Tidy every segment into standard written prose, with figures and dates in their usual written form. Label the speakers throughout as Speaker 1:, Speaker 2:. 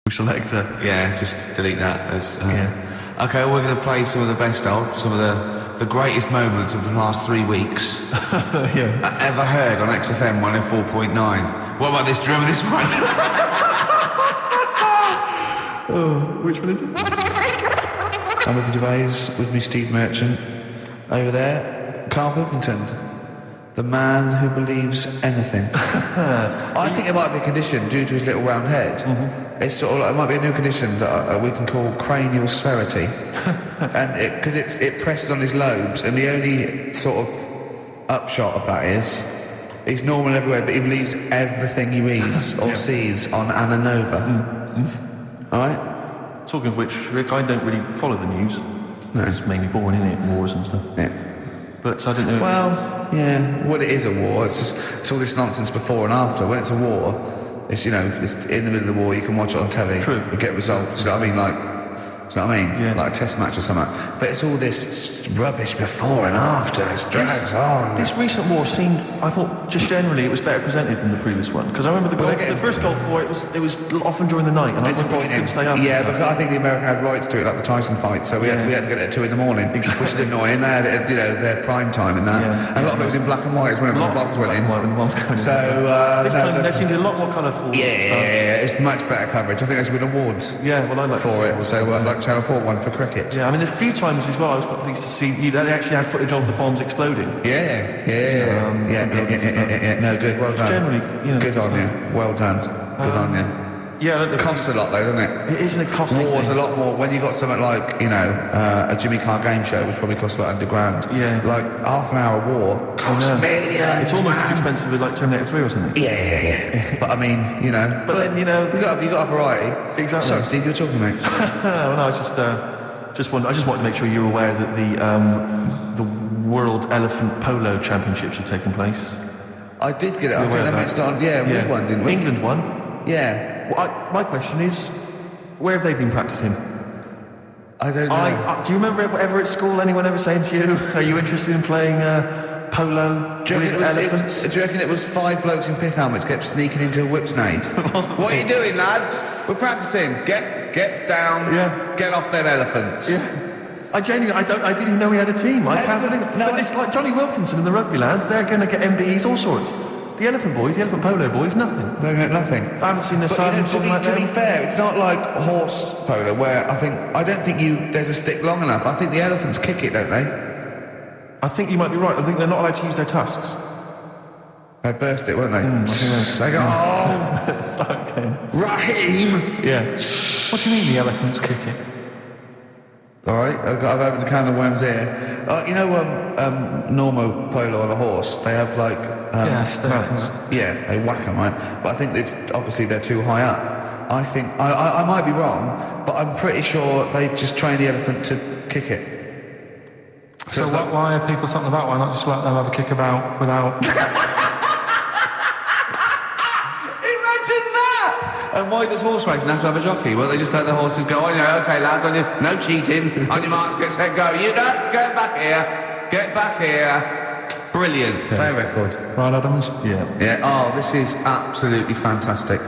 Speaker 1: selector.
Speaker 2: Yeah, just delete that. Okay, we're going to play some of the best of, some of the greatest moments of the last 3 weeks ever heard on XFM 104.9. What about this? Do you remember this one?
Speaker 1: Oh, which one is it?
Speaker 2: I'm with Gervais, with me Steve Merchant. Over there, Karl Pilkington, the man who believes anything. I think it might be a condition due to his little round head. Mm-hmm. It's sort of like, it might be a new condition that we can call cranial sphericity, and because it presses on his lobes, and the only sort of upshot of that is he's normal everywhere, but he believes everything he reads or sees on Anna Nova. Mm-hmm. All right.
Speaker 1: Talking of which, Rick, I don't really follow the news.
Speaker 2: No.
Speaker 1: It's mainly boring, isn't it? Wars and stuff.
Speaker 2: Yeah.
Speaker 1: But I don't know.
Speaker 2: Well, yeah. Well, it is a war. It's all this nonsense before and after. When it's a war, it's it's in the middle of the war. You can watch it on telly.
Speaker 1: True.
Speaker 2: You get results. You know what I mean? You know what I mean?
Speaker 1: Yeah.
Speaker 2: Like a test match or something. But it's all this rubbish before and after. It drags on.
Speaker 1: This recent war seemed, I thought, just generally it was better presented than the previous one. Because I remember the first Gulf War, it was often during the night, and
Speaker 2: disappointing.
Speaker 1: I couldn't stay up.
Speaker 2: Yeah, because I think the American had rights to it, like the Tyson fight. So we had to get it at 2 in the morning,
Speaker 1: exactly.
Speaker 2: Which is annoying. They had their prime time in that, and a lot of it was in black and white. Whenever the bombs went in. So
Speaker 1: this time there seemed a lot more colourful.
Speaker 2: Yeah, it's much better coverage. I think they should win awards.
Speaker 1: Yeah, well, I like
Speaker 2: for it. So like Channel 4 won for cricket.
Speaker 1: Yeah, I mean, a few times as well, I was quite pleased to see they actually had footage of the bombs exploding.
Speaker 2: Yeah. No, good, well done.
Speaker 1: Generally,
Speaker 2: good on you. Well done. Good on you.
Speaker 1: Yeah,
Speaker 2: it costs a lot though, doesn't it?
Speaker 1: It isn't a costly
Speaker 2: War's
Speaker 1: thing.
Speaker 2: a lot more. When you got something like a Jimmy Carr game show, which probably costs about £100.
Speaker 1: Yeah.
Speaker 2: Like half an hour war costs millions.
Speaker 1: It's almost as expensive as like Terminator 3 or something.
Speaker 2: Yeah. But I mean, But then you got a variety.
Speaker 1: Exactly.
Speaker 2: Sorry, Steve, you're talking, mate.
Speaker 1: Well, no, I just wanted to make sure you're aware that the World Elephant Polo Championships have taken place.
Speaker 2: I did get it. I think they mentioned it on. Yeah, we won, didn't we?
Speaker 1: England won.
Speaker 2: Yeah.
Speaker 1: Well, my question is, where have they been practicing?
Speaker 2: I don't know.
Speaker 1: Do you remember ever at school anyone ever saying to you, "Are you interested in playing polo with elephants?"
Speaker 2: Do you reckon it was 5 blokes in pith helmets kept sneaking into a whipsnade? What are you doing, lads? We're practicing. Get down.
Speaker 1: Yeah.
Speaker 2: Get off them elephants.
Speaker 1: Yeah. I didn't even know he had a team. I can't believe it. But it's like Johnny Wilkinson and the rugby lads. They're going to get MBEs, all sorts. The elephant polo boys, nothing.
Speaker 2: They're going to get nothing.
Speaker 1: I haven't seen their son.
Speaker 2: To be fair, it's not like horse polo where I don't think there's a stick long enough. I think the elephants kick it, don't they?
Speaker 1: I think you might be right. I think they're not allowed to use their tusks.
Speaker 2: They burst it, weren't they? They go,
Speaker 1: It's like,
Speaker 2: Raheem!
Speaker 1: Yeah.
Speaker 3: What do you mean the elephants kick it?
Speaker 2: Alright, I've opened a can of worms here. Normal polo on a horse, they have like...
Speaker 3: mallets.
Speaker 2: Yeah, they whack them, right? But I think it's obviously they're too high up. I think, I might be wrong, but I'm pretty sure they just train the elephant to kick it.
Speaker 3: So why are people something about? Why not just let them have a kick about without...
Speaker 2: And why does horse racing have to have a jockey? Well, they just let the horses go on, okay, lads, no cheating, on your marks, get set, go. You don't, get back here. Brilliant, play record.
Speaker 3: Right, Adams?
Speaker 2: Yeah, this is absolutely fantastic.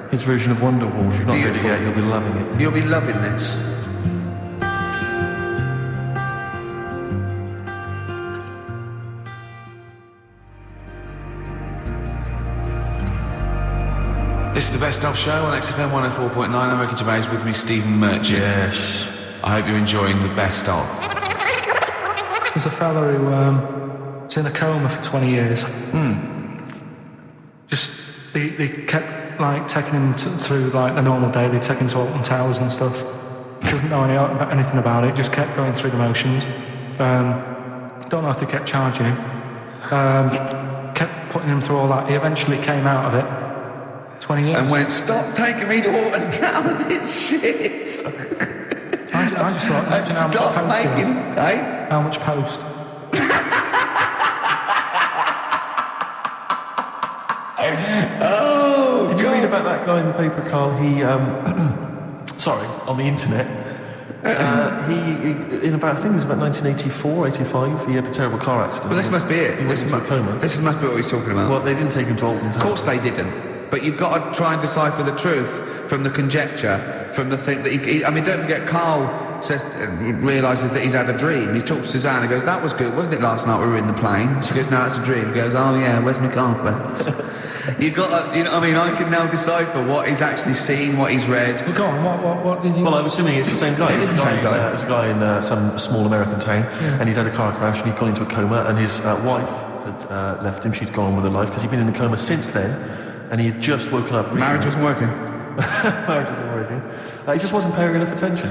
Speaker 1: His version of Wonderwall, if you've not heard it yet, you'll be loving it.
Speaker 2: You'll be loving this. This is the Best Of Show on XFM 104.9. I'm Ricky Gervais, with me Stephen Merchant.
Speaker 1: Yes.
Speaker 2: I hope you're enjoying the Best Of.
Speaker 3: There's a fella who was in a coma for 20 years. Just, they kept like taking him through like the normal day. They take him to Alton Towers and stuff. Doesn't know anything about it, just kept going through the motions. Don't know if they kept charging him. Kept putting him through all that. He eventually came out of it. 20 years.
Speaker 2: And went, stop taking me to Alton Towers, it's shit.
Speaker 3: I just thought,
Speaker 2: and stop making,
Speaker 3: How much post?
Speaker 1: Did you read about that guy in the paper, Carl? He, on the internet. He in about, I think it was about 1984, 85, he had a terrible car accident.
Speaker 2: But this must be it.
Speaker 1: He went into a coma.
Speaker 2: This must be what he's talking about.
Speaker 1: Well, they didn't take him to Alton Towers.
Speaker 2: Of course they didn't. But you've got to try and decipher the truth from the conjecture, from the thing that I mean, don't forget, Karl realises that he's had a dream. He talks to Suzanne and goes, that was good, wasn't it, last night we were in the plane? She goes, no, it's a dream. He goes, oh yeah, where's my car plates? You've got to, you know what I mean? I can now decipher what he's actually seen, what he's read.
Speaker 3: Well, go on, what did you...
Speaker 1: Well, I'm assuming it's the same guy.
Speaker 2: It is the same guy.
Speaker 1: It was a guy in some small American town, and he'd had a car crash, and he'd gone into a coma, and his wife had left him. She'd gone on with her life, because he'd been in a coma since then, and he had just woken up recently.
Speaker 2: Marriage wasn't working.
Speaker 1: Marriage wasn't working. He just wasn't paying enough attention.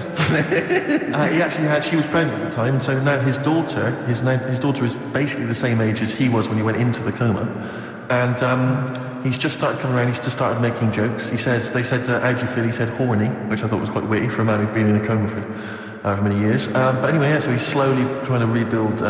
Speaker 1: She was pregnant at the time, and so now his daughter is basically the same age as he was when he went into the coma. And he's just started coming around, he's just started making jokes. They said, how do you feel? He said, horny, which I thought was quite witty for a man who'd been in a coma for however many years. But anyway, so he's slowly trying to rebuild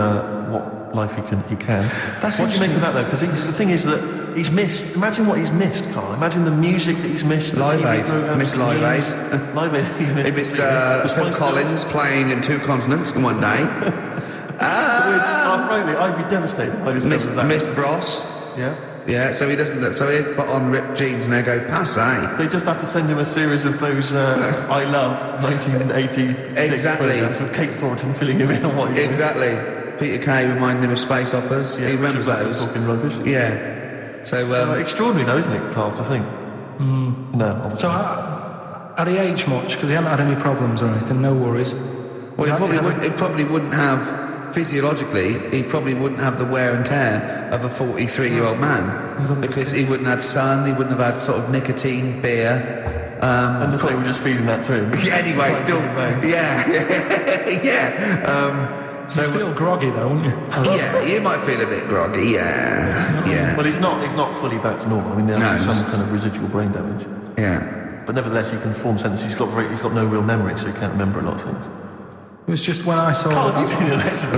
Speaker 1: what life he can.
Speaker 2: That's
Speaker 1: what do you make of that, though? Because the thing is that he's missed, imagine what he's missed, Karl. Imagine the music that he's missed.
Speaker 2: Live Aid. Missed Live Aid.
Speaker 1: Live Aid.
Speaker 2: He missed Phil Collins playing in 2 continents in one day.
Speaker 1: Frankly, I'd be devastated if I discovered that.
Speaker 2: Missed Bros.
Speaker 1: Yeah.
Speaker 2: Yeah, so he doesn't. So he put on ripped jeans and they go passe.
Speaker 1: They just have to send him a series of those I Love 1986 programs with Kate Thornton filling him in on what he's doing.
Speaker 2: Exactly. Peter Kay reminding him of space operas.
Speaker 1: Yeah,
Speaker 2: he remembers those.
Speaker 1: Talking rubbish.
Speaker 2: Yeah. So
Speaker 1: extraordinary, though, isn't it, Karl? I think. No. Obviously.
Speaker 3: So had he aged much? Because he hadn't had any problems or anything. No worries.
Speaker 2: Well, he probably wouldn't have. Physiologically, he probably wouldn't have the wear and tear of a 43-year-old man because he wouldn't have had sun, he wouldn't have had sort of nicotine, beer.
Speaker 1: Unless they were just feeding that to him.
Speaker 2: Yeah, anyway, still, yeah.
Speaker 3: So you feel groggy though, wouldn't you?
Speaker 2: Yeah, you might feel a bit groggy. Yeah.
Speaker 1: Well, he's not fully back to normal. I mean, there's some kind of residual brain damage.
Speaker 2: Yeah.
Speaker 1: But nevertheless, he can form sentences. He's got no real memory, so he can't remember a lot of things.
Speaker 3: It was just when I saw...
Speaker 1: Karl, have you been elected?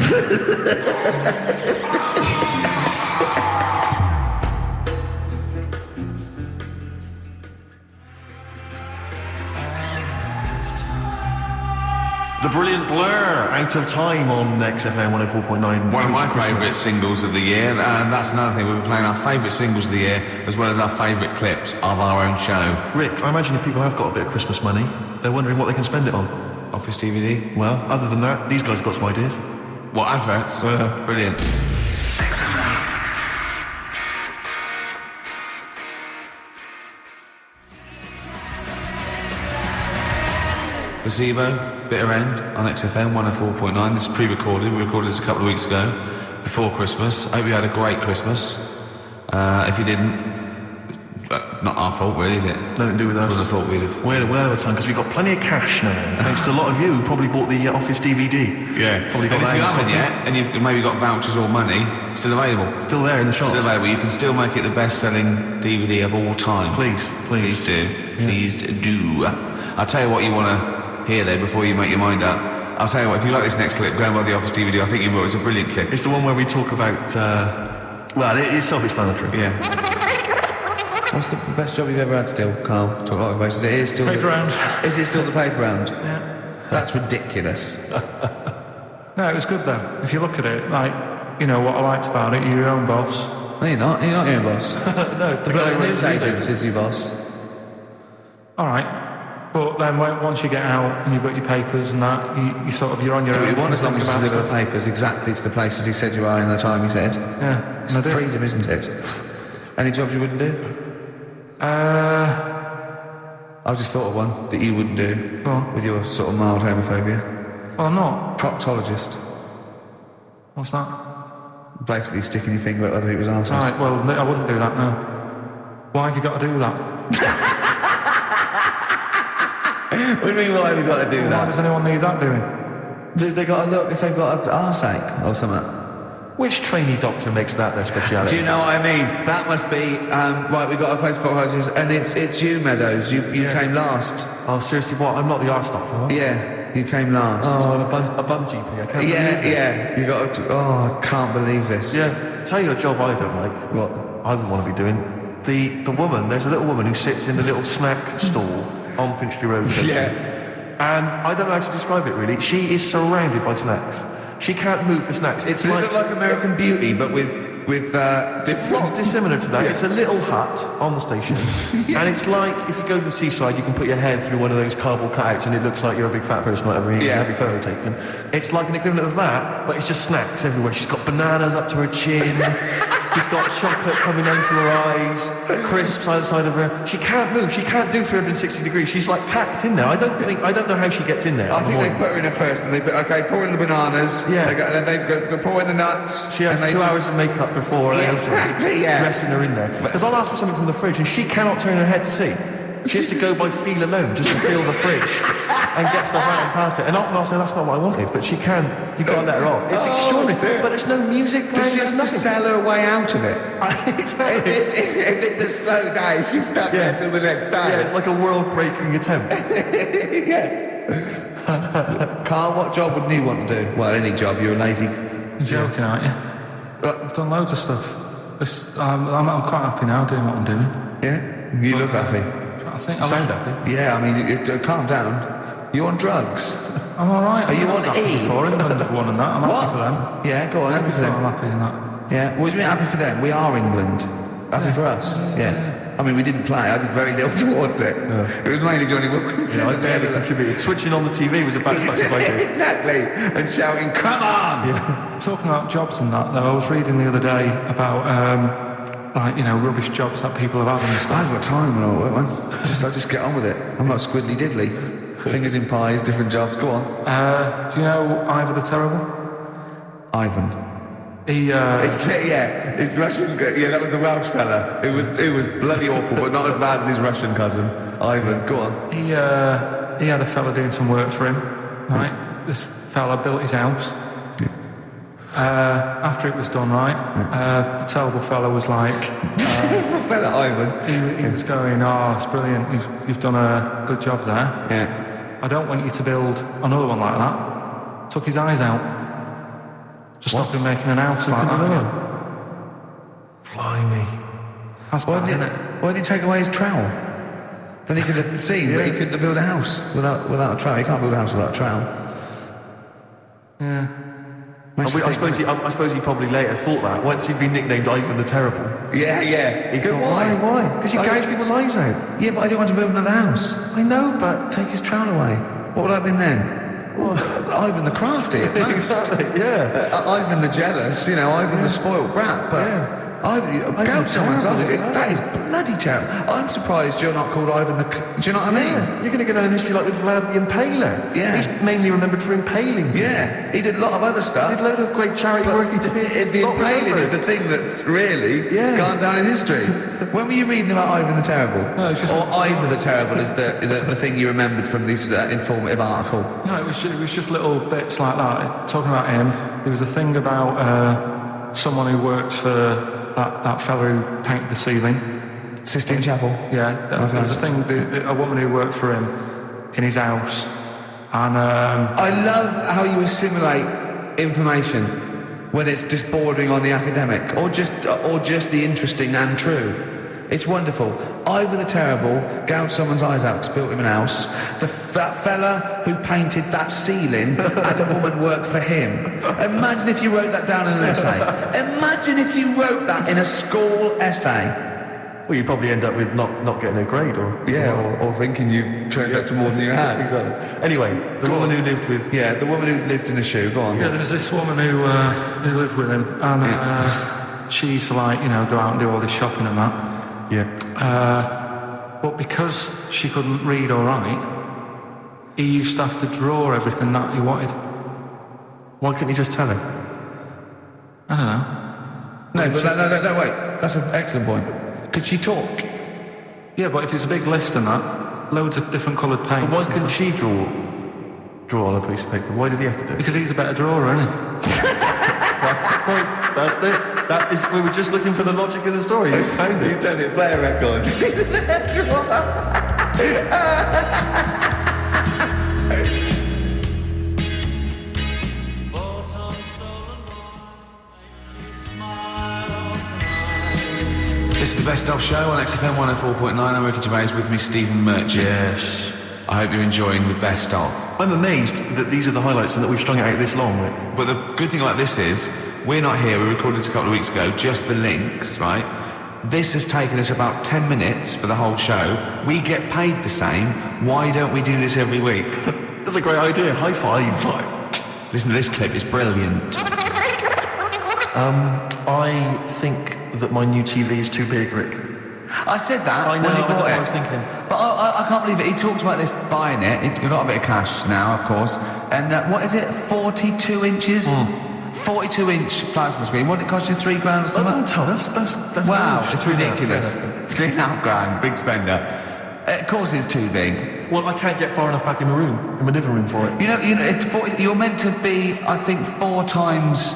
Speaker 1: The brilliant Blur, Out of Time on XFM 104.9.
Speaker 4: One of my favourite singles of the year, and that's another thing, we'll be playing our favourite singles of the year, as well as our favourite clips of our own show.
Speaker 1: Rick, I imagine if people have got a bit of Christmas money, they're wondering what they can spend it on.
Speaker 4: Office DVD.
Speaker 1: Well, other than that, these guys got some ideas.
Speaker 4: What, adverts? Brilliant. Placebo, Bitter End on XFM 104.9. This is pre-recorded. We recorded this a couple of weeks ago, before Christmas. I hope you had a great Christmas. If you didn't, not our fault, really, is it?
Speaker 1: Nothing to do with us.
Speaker 4: I thought we'd have...
Speaker 1: We're the time, because we've got plenty of cash now, thanks to a lot of you who probably bought the Office DVD.
Speaker 4: Yeah.
Speaker 1: Probably got
Speaker 4: and
Speaker 1: that
Speaker 4: if you
Speaker 1: in stock.
Speaker 4: haven't yet, and you've maybe got vouchers or money, still available.
Speaker 1: Still there in the shops.
Speaker 4: Still available. You can still make it the best-selling DVD of all time.
Speaker 1: Please do.
Speaker 4: Yeah. Please do. I'll tell you what you want to hear there before you make your mind up. I'll tell you what, if you like this next clip, go and buy the Office DVD. I think you will. It's a brilliant clip.
Speaker 1: It's the one where we talk about... well, it is self-explanatory.
Speaker 4: Yeah.
Speaker 2: What's the best job you've ever had still, Karl? Talk like basis. It is still
Speaker 3: paper round.
Speaker 2: Is it still the paper round?
Speaker 3: Yeah.
Speaker 2: That's ridiculous.
Speaker 3: No, it was good though. If you look at it, like, you know, what I liked about it, you're your own boss.
Speaker 2: No, you're not. You're not your own boss.
Speaker 1: No,
Speaker 2: the news agent is your boss.
Speaker 3: Alright. But then once you get out and you've got your papers and that, you sort of, you're on your own.
Speaker 2: Do what you want as long as you deliver the papers exactly to the places he said you are in the time he said.
Speaker 3: Yeah.
Speaker 2: It's freedom, isn't it? Any jobs you wouldn't do? I've just thought of one that you wouldn't do with your sort of mild homophobia.
Speaker 3: Well, I'm not.
Speaker 2: Proctologist.
Speaker 3: What's that?
Speaker 2: Basically sticking your finger at other people's arses.
Speaker 3: Right, well, I wouldn't do that, no. Why have you got to do that?
Speaker 2: What do you mean, why have you got to do that?
Speaker 3: Why does anyone need that doing?
Speaker 2: Because they got to look if they've got an arseache or something.
Speaker 1: Which trainee doctor makes that their speciality?
Speaker 2: Do you know what I mean? That must be right. We've got a place for proctologists, and it's you, Meadows. You came last.
Speaker 1: Oh, seriously? What? I'm not the arse doctor, am I?
Speaker 2: Yeah, you came last.
Speaker 1: Oh, I'm a bum GP. I can't believe it.
Speaker 2: Yeah. You got to. Oh, I can't believe this.
Speaker 1: Yeah. Tell you a job I don't like.
Speaker 2: What?
Speaker 1: I would want to be doing. The woman. There's a little woman who sits in the little snack stall on Finchley Road.
Speaker 2: Yeah.
Speaker 1: And I don't know how to describe it really. She is surrounded by snacks. She can't move for snacks. It's
Speaker 2: Does
Speaker 1: like...
Speaker 2: it look like American Beauty, but with with different...
Speaker 1: Not dissimilar to that. It's a little hut on the station. And it's like, if you go to the seaside, you can put your head through one of those cardboard cutouts and it looks like you're a big fat person, whatever, and you can have your photo taken. It's like an equivalent of that, but it's just snacks everywhere. She's got bananas up to her chin. She's got chocolate coming down through her eyes, crisps either side of her. She can't move. She can't do 360 degrees. She's like packed in there. I don't know how she gets in there.
Speaker 2: I think they put her in there first, and pour in the bananas.
Speaker 1: Yeah.
Speaker 2: They go pour in the nuts.
Speaker 1: She has 2 hours of makeup before dressing her in there. Because I'll ask for something from the fridge, and she cannot turn her head to see. She has to go by feel alone, just to feel the fridge, and get stuff out and pass it. And often I'll say, that's not what I wanted, but she can. You've got to let her off. It's extraordinary. But there's no music playing.
Speaker 2: Does she have to sell her way out of it?
Speaker 1: Exactly.
Speaker 2: If it's a slow day, she's stuck there till the next day.
Speaker 1: Yeah, it's like a world-breaking attempt.
Speaker 2: Carl, what job would you want to do? Well, any job. You're a lazy...
Speaker 3: You're joking, aren't you? I've done loads of stuff. I'm quite happy now doing what I'm doing.
Speaker 2: Yeah? You look happy.
Speaker 3: I think
Speaker 1: You sound happy.
Speaker 2: Yeah, I mean, calm down. You're on drugs.
Speaker 3: I'm all right.
Speaker 2: Are you on E?
Speaker 3: For England have won and that. I'm happy for them.
Speaker 2: Yeah, go on, happy for them.
Speaker 3: I'm happy in that.
Speaker 2: Yeah, what do you mean happy for them? We are England. Happy for us. Yeah. I mean, we didn't play. I did very little towards it. It was mainly Johnny Wilkinson.
Speaker 1: I barely contributed. Switching on the TV was about as much as I did.
Speaker 2: Exactly. And shouting, come on!
Speaker 3: Yeah. Talking about jobs and that, though, I was reading the other day about... rubbish jobs that people have had and stuff.
Speaker 2: I've got time when I work, man. I just get on with it. I'm not squiddly diddly. Fingers in pies, different jobs. Go on.
Speaker 3: Do you know Ivor the Terrible?
Speaker 2: Ivan. His Russian. Yeah, that was the Welsh fella. It was bloody awful, but not as bad as his Russian cousin. Ivan, go on.
Speaker 3: He had a fella doing some work for him. Right, this fella built his house. After it was done, the terrible fella was like...
Speaker 2: fella Ivan.
Speaker 3: He was going, it's brilliant, you've done a good job there.
Speaker 2: Yeah.
Speaker 3: I don't want you to build another one like that. Took his eyes out. Just stopped him making an house like that.
Speaker 1: Blimey.
Speaker 3: That's bad, isn't it?
Speaker 2: Why didn't he take away his trowel? Then he could have seen that he couldn't build a house without a trowel. He can't build a house without a trowel.
Speaker 3: Yeah.
Speaker 1: I suppose he probably later thought that once he'd been nicknamed Ivan the Terrible.
Speaker 2: Yeah.
Speaker 1: He thought, why? Because you gouge people's eyes out.
Speaker 2: Yeah, but I didn't want to build another house.
Speaker 1: I know, but
Speaker 2: Take his trowel away. What would I have been then? Well, Ivan the Crafty at most.
Speaker 1: Exactly, yeah.
Speaker 2: Ivan the Jealous, Ivan the spoiled brat. But Ivan someone's eyes. That is bloody terrible. I'm surprised you're not called Ivan the... Do you know what I mean?
Speaker 1: You're going to get on in history like with Vlad the Impaler.
Speaker 2: Yeah.
Speaker 1: He's mainly remembered for impaling people.
Speaker 2: Yeah, he did a lot of other stuff.
Speaker 1: He did a load of great charity work he did.
Speaker 2: The impaling is the thing that's really gone down in history. When were you reading about Ivan the Terrible?
Speaker 3: No, it's just...
Speaker 2: Or Ivor the Terrible is the thing you remembered from this informative article?
Speaker 3: No, it was just little bits like that. Talking about him, there was a thing about someone who worked for that fella who painted the ceiling.
Speaker 2: Sistine Chapel?
Speaker 3: Yeah, there was a thing, a woman who worked for him in his house. And
Speaker 2: I love how you assimilate information when it's just bordering on the academic or just the interesting and true. It's wonderful. Ivor the Terrible gouged someone's eyes out, built him an house. That fella who painted that ceiling had a woman work for him. Imagine if you wrote that down in an essay. Imagine if you wrote that in a school essay.
Speaker 1: Well, you'd probably end up with not getting a grade
Speaker 2: or thinking you turned up to more than you had.
Speaker 1: Exactly. Anyway, the woman who lived with...
Speaker 2: Yeah, the woman who lived in the shoe. Go on.
Speaker 3: Yeah, there was this woman who lived with him, and she used to go out and do all this shopping and that.
Speaker 1: Yeah.
Speaker 3: But because she couldn't read or write, he used to have to draw everything that he wanted.
Speaker 1: Why couldn't you just tell her?
Speaker 3: I don't know.
Speaker 2: No, wait. That's an excellent point. Could she talk?
Speaker 3: Yeah, but if it's a big list and that, loads of different coloured paints.
Speaker 1: But why couldn't she draw on a piece of paper? Why did he have to do it?
Speaker 3: Because he's a better drawer, isn't he?
Speaker 1: That's the point. That's it. We were just looking for the logic of the story. You found it.
Speaker 2: You've done it. Play a record.
Speaker 4: This is the Best Of Show on XFM 104.9. I'm Ricky Gervais, with me Stephen Merchant.
Speaker 1: Yes.
Speaker 4: I hope you're enjoying the Best Of.
Speaker 1: I'm amazed that these are the highlights and that we've strung it out this long, Rick.
Speaker 4: But the good thing about this is, we're not here, we recorded this a couple of weeks ago, just the links, right? This has taken us about 10 minutes for the whole show. We get paid the same. Why don't we do this every week?
Speaker 1: That's a great idea. High five.
Speaker 4: Listen to this clip, it's brilliant.
Speaker 1: I think that my new TV is too big, Rick.
Speaker 2: I said that
Speaker 1: I know,
Speaker 2: when he
Speaker 1: I
Speaker 2: bought
Speaker 1: know what
Speaker 2: it.
Speaker 1: I was thinking.
Speaker 2: But I can't believe it. He talked about this buying it. He's got a bit of cash now, of course. And what is it? 42 inches? 42-inch plasma screen. What did it cost you? $3,000 or
Speaker 1: I
Speaker 2: something?
Speaker 1: don't tell. That's
Speaker 2: Wow,
Speaker 1: rubbish.
Speaker 2: it's ridiculous.
Speaker 1: Yeah.
Speaker 2: £3,500, big spender. Of course, it's too big.
Speaker 1: Well, I can't get far enough back in my room, in my living room for it.
Speaker 2: You know, you're meant to be, I think, 4 times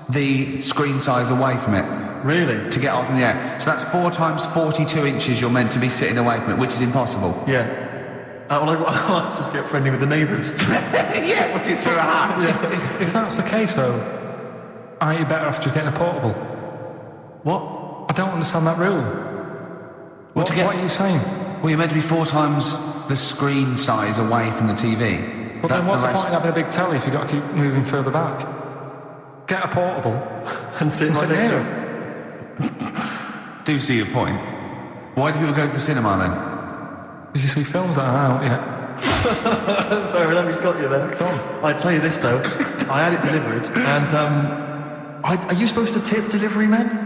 Speaker 2: the screen size away from it.
Speaker 1: Really?
Speaker 2: To get off in the air. So that's 4 times 42 inches you're meant to be sitting away from it, which is impossible.
Speaker 1: Yeah. Well, I'll have to just get friendly with the neighbours.
Speaker 2: Yeah, which is through a hat.
Speaker 3: If that's the case, though, aren't you better off just getting a portable?
Speaker 1: What?
Speaker 3: I don't understand that rule. What are you saying?
Speaker 2: Well, you're meant to be 4 times the screen size away from the TV.
Speaker 3: Well, then what's the point in having a big telly if you've got to keep moving further back? Get a portable
Speaker 1: And sit right next to it.
Speaker 2: Do see your point. Why do people go to the cinema then?
Speaker 3: Did you see films that are out yet?
Speaker 1: Fair enough, he's got you there. I tell you this though, I had it delivered, and are you supposed to tip delivery men?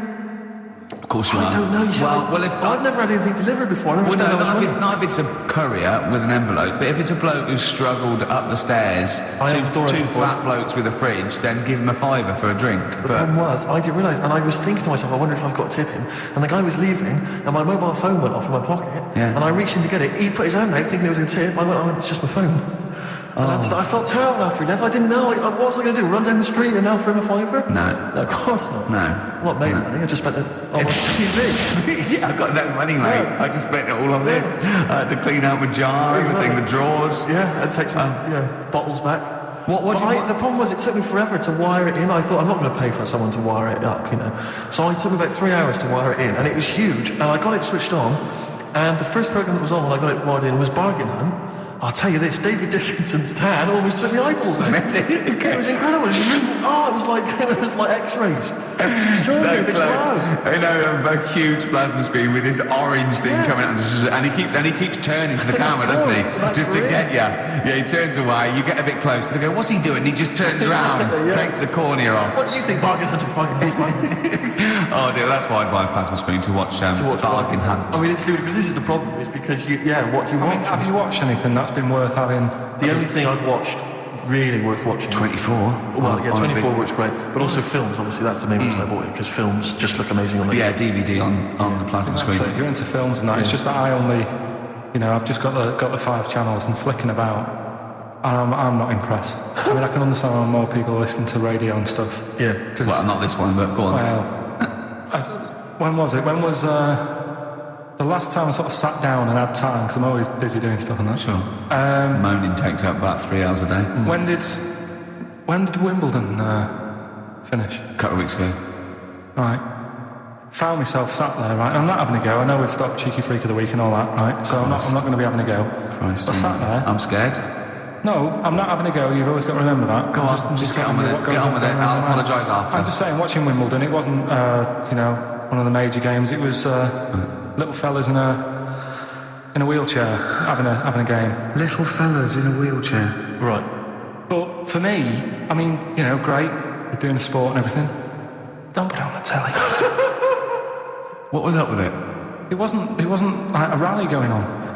Speaker 2: Of course you are.
Speaker 1: I don't know. You said I've never had anything delivered before.
Speaker 2: Well, no, not if it's a courier with an envelope, but if it's a bloke who's struggled up the stairs, two fat blokes with a fridge, then give him a £5 for a drink.
Speaker 1: The problem was, I didn't realise, and I was thinking to myself, I wonder if I've got to tip him. And the guy was leaving, and my mobile phone went off in my pocket, and I reached in to get it. He put his hand out thinking it was a tip. I went, oh, it's just my phone. I felt terrible after he left. I didn't know. What was I going to do? Run down the street and now for him a £5?
Speaker 2: No,
Speaker 1: of course not.
Speaker 2: No.
Speaker 1: I'm not making money. I just spent it on my TV.
Speaker 2: Yeah, I've got no money, mate. I just spent it all on this. I had to clean out my jar, everything, the drawers.
Speaker 1: Yeah, and take some bottles back. The problem was it took me forever to wire it in. I thought I'm not going to pay for someone to wire it up, So it took me about 3 hours to wire it in, and it was huge. And I got it switched on, and the first program that was on when I got it wired in was Bargain Hunt. I'll tell you this, David Dickinson's tan almost took my eyeballs out. It was incredible. It was like X-rays.
Speaker 2: So close. I know a huge plasma screen with this orange thing coming out, and he keeps turning to the camera, doesn't he? Just to get you. Yeah, he turns away. You get a bit closer. They go, "What's he doing?" He just turns around, takes the cornea off.
Speaker 1: What do you think, Bargain Hunt?
Speaker 2: Oh dear, that's why I'd buy a plasma screen to watch Bargain Hunt.
Speaker 1: I mean, it's ludicrous. This is the problem. Is because what do you watch?
Speaker 3: Have you watched anything that's been worth having?
Speaker 1: The only thing I've watched really worth watching.
Speaker 2: 24.
Speaker 1: Well, 24 works great, but also films. Obviously, that's the main reason I bought it, because films just look amazing on the
Speaker 2: DVD on the plasma screen.
Speaker 3: So you're into films and that. It's just that I only, I've just got the 5 channels and flicking about, and I'm not impressed. I mean, I can understand why more people listen to radio and stuff.
Speaker 1: Yeah.
Speaker 2: Well, not this one, but go on.
Speaker 3: Well, when was it? When was the last time I sort of sat down and had time, because I'm always busy doing stuff and that.
Speaker 2: Sure. Moaning takes up about 3 hours a day.
Speaker 3: When did Wimbledon finish?
Speaker 2: A couple of weeks ago.
Speaker 3: Right. Found myself sat there, right? I'm not having a go. I know we'd stop Cheeky Freak of the Week and all that, right? So I'm not going to be having a go.
Speaker 2: Christ.
Speaker 3: I sat there.
Speaker 2: I'm scared.
Speaker 3: No, I'm not having a go. You've always got to remember that.
Speaker 2: Go on, just get on with it. Get on with it. I'll apologise after.
Speaker 3: I'm just saying, watching Wimbledon, it wasn't, one of the major games. It was little fellas in a wheelchair having a game.
Speaker 2: Little fellas in a wheelchair.
Speaker 1: Right.
Speaker 3: But for me, I mean, great. You're doing a sport and everything. Don't put it on the telly.
Speaker 2: What was up with it?
Speaker 3: It wasn't like a rally going on.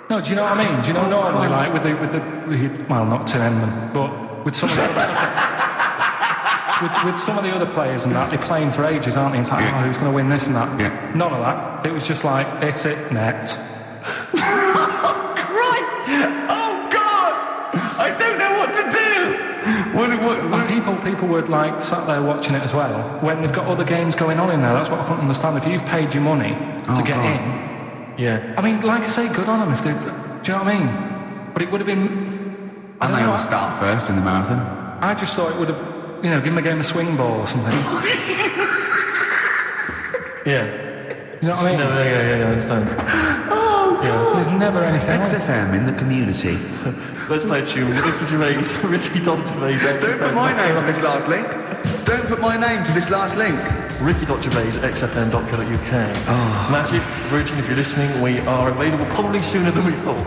Speaker 3: No, do you know what I mean? Do you know normally, like with the well, not Tim Enman, but with some of the with some of the other players and that, they're playing for ages, aren't they? It's like, who's going to win this and that?
Speaker 2: Yeah.
Speaker 3: None of that. It was just like, hit it, net.
Speaker 2: Christ! Oh God! I don't know what to do.
Speaker 3: And people were like sat there watching it as well when they've got other games going on in there. That's what I couldn't understand. If you've paid your money to get in.
Speaker 1: Yeah.
Speaker 3: I mean, like I say, good on them if they... Do you know what I mean? But it would have been...
Speaker 2: And they all start first in the marathon.
Speaker 3: I just thought it would have, give them a game of swing ball or something.
Speaker 1: Yeah.
Speaker 3: You know what I mean?
Speaker 1: Yeah, I understand.
Speaker 2: Oh,
Speaker 3: There's never anything.
Speaker 2: XFM in the community.
Speaker 1: Let's play a tune with Ricky Gervais, Ricky Gervais.
Speaker 2: Don't put my name to this last link. Don't put my name to this last link.
Speaker 1: Ricky.Gervais, xfm.co.uk. Magic, Virgin, if you're listening, we are available probably sooner than we thought.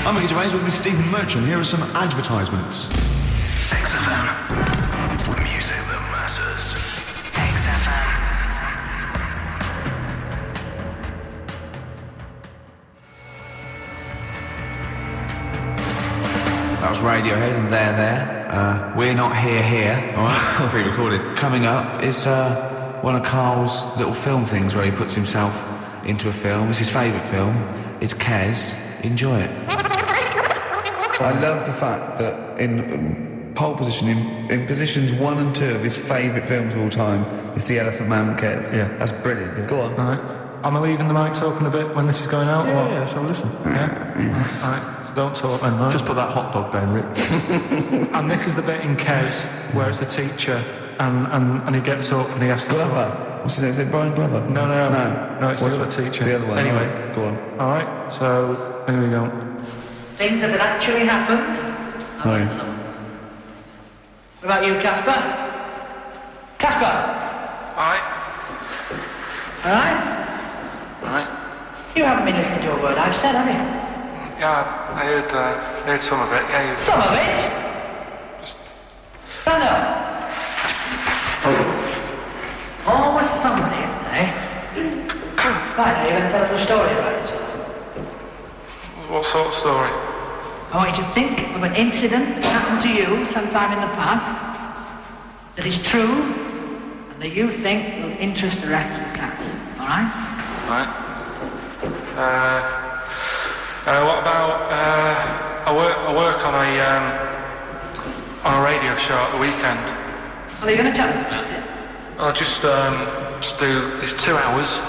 Speaker 4: I'm Ricky Gervais with me, Stephen Merchant. Here are some advertisements.
Speaker 5: XFM. Music that matters. XFM.
Speaker 4: That was Radiohead and There. We're Not Here, alright? Pre-recorded. Coming up is one of Karl's little film things where he puts himself into a film. It's his favourite film. It's Kes. Enjoy it.
Speaker 2: I love the fact that in pole position, in positions 1 and 2 of his favourite films of all time, is The Elephant Man and Kes.
Speaker 1: Yeah.
Speaker 2: That's brilliant. Yeah. Go on.
Speaker 3: All right. Am I leaving the mics open a bit when this is going out?
Speaker 1: Yeah, let's have a listen.
Speaker 3: Yeah? All right. So don't talk then, right?
Speaker 1: Just put that hot dog down, Rick.
Speaker 3: And this is the bit in Kes where it's the teacher and he gets up and he has to
Speaker 2: Glover.
Speaker 3: talk.
Speaker 2: What's his name? Is it Brian Glover?
Speaker 3: No, it's
Speaker 2: What's
Speaker 3: the other teacher.
Speaker 2: The other one.
Speaker 1: Anyway.
Speaker 2: Oh, go on.
Speaker 3: All right, so here we go.
Speaker 6: Things that had actually happened.
Speaker 2: Oh, yeah.
Speaker 6: What about you, Casper? Casper!
Speaker 3: Alright.
Speaker 6: Alright? You haven't been listening to a word I've said, have you?
Speaker 3: Yeah, I heard some of it. Yeah,
Speaker 6: Some of it? Stand up. Always somebody, isn't there? Right, now you're going to tell us a story about yourself.
Speaker 3: What sort of story?
Speaker 6: I want you to think of an incident that happened to you sometime in the past that is true and that you think will interest the rest of the class. All right?
Speaker 3: Right. What about I work on a radio show at the weekend.
Speaker 6: Well, are you going to tell us about it?
Speaker 3: I'll just do. It's 2 hours,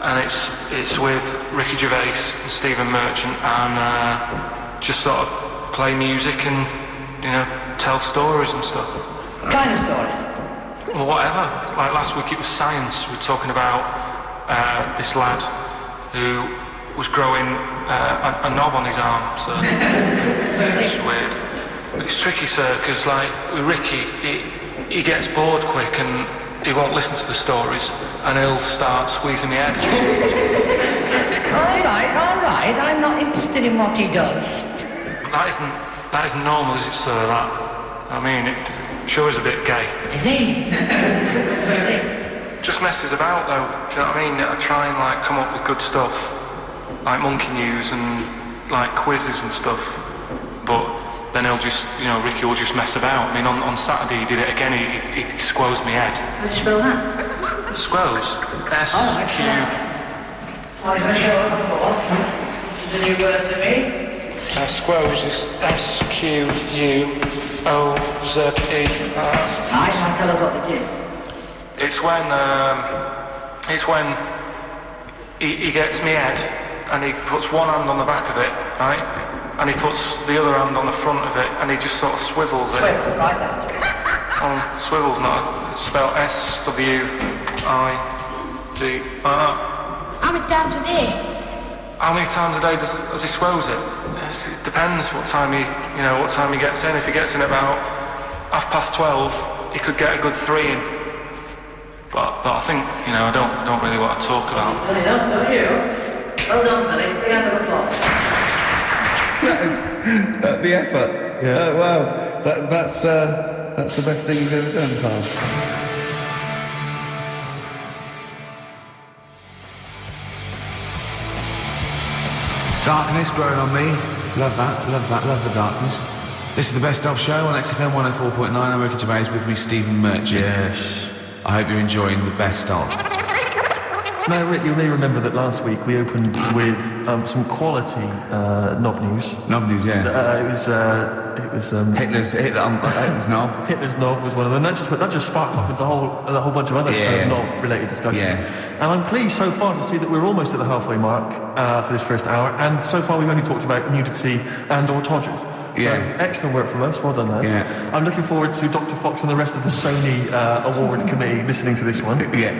Speaker 3: and it's with Ricky Gervais and Stephen Merchant, and just sort of play music and tell stories and stuff.
Speaker 6: What kind of stories?
Speaker 3: Well, whatever. Like last week, it was science. We were talking about this lad who was growing a knob on his arm. So it's weird. It's tricky, sir, because like with Ricky, he gets bored quick and he won't listen to the stories, and he'll start squeezing my head.
Speaker 6: All right. I'm not interested in what he does.
Speaker 3: That isn't normal, is it, sir? That, I mean, it sure is a bit gay.
Speaker 6: Is he?
Speaker 3: Just messes about, though. Do you know what I mean? I try and like come up with good stuff, like monkey news and like quizzes and stuff. But then he'll just, Ricky will just mess about. I mean, on Saturday he did it again. He squoze me head.
Speaker 6: How do you spell that?
Speaker 3: Squoze. S-Q.
Speaker 6: I was going to show it before. This is a new word to me.
Speaker 3: Squoze is S-Q-U-O-Z-E.
Speaker 6: I can't tell us what it is.
Speaker 3: It's when he gets me head and he puts one hand on the back of it, right? And he puts the other hand on the front of it and he just sort of swivels it.
Speaker 6: Swivel, right down.
Speaker 3: Swivel's not, it's spelled S-W-I-V-R.
Speaker 7: How many times a day?
Speaker 3: How many times a day does he swells it? Yes, it depends what time he gets in. If he gets in about 12:30, he could get a good 3 in. But I think, I don't really want to talk about.
Speaker 6: Well done, don't you? Well done, Billy. Big round of applause.
Speaker 2: That is the effort.
Speaker 1: Yeah.
Speaker 2: Wow. That's the best thing you've ever done, Karl.
Speaker 4: Darkness growing on me. Love that, love the darkness. This is the Best Of Show on XFM 104.9. I'm Ricky Gervais, with me Stephen Merchant.
Speaker 1: Yes.
Speaker 4: I hope you're enjoying the Best Of.
Speaker 1: Now, Rick, you may remember that last week we opened with some quality knob news.
Speaker 4: Knob news, yeah.
Speaker 1: It was
Speaker 4: Hitler's knob.
Speaker 1: Hitler's knob was one of them. That just sparked off into a whole bunch of other knob-related discussions.
Speaker 4: Yeah.
Speaker 1: And I'm pleased so far to see that we're almost at the halfway mark for this first hour. And so far we've only talked about nudity and/or todgers. So, excellent work from us. Well done, lads.
Speaker 4: Yeah.
Speaker 1: I'm looking forward to Dr. Fox and the rest of the Sony award committee listening to this one.
Speaker 4: Yeah.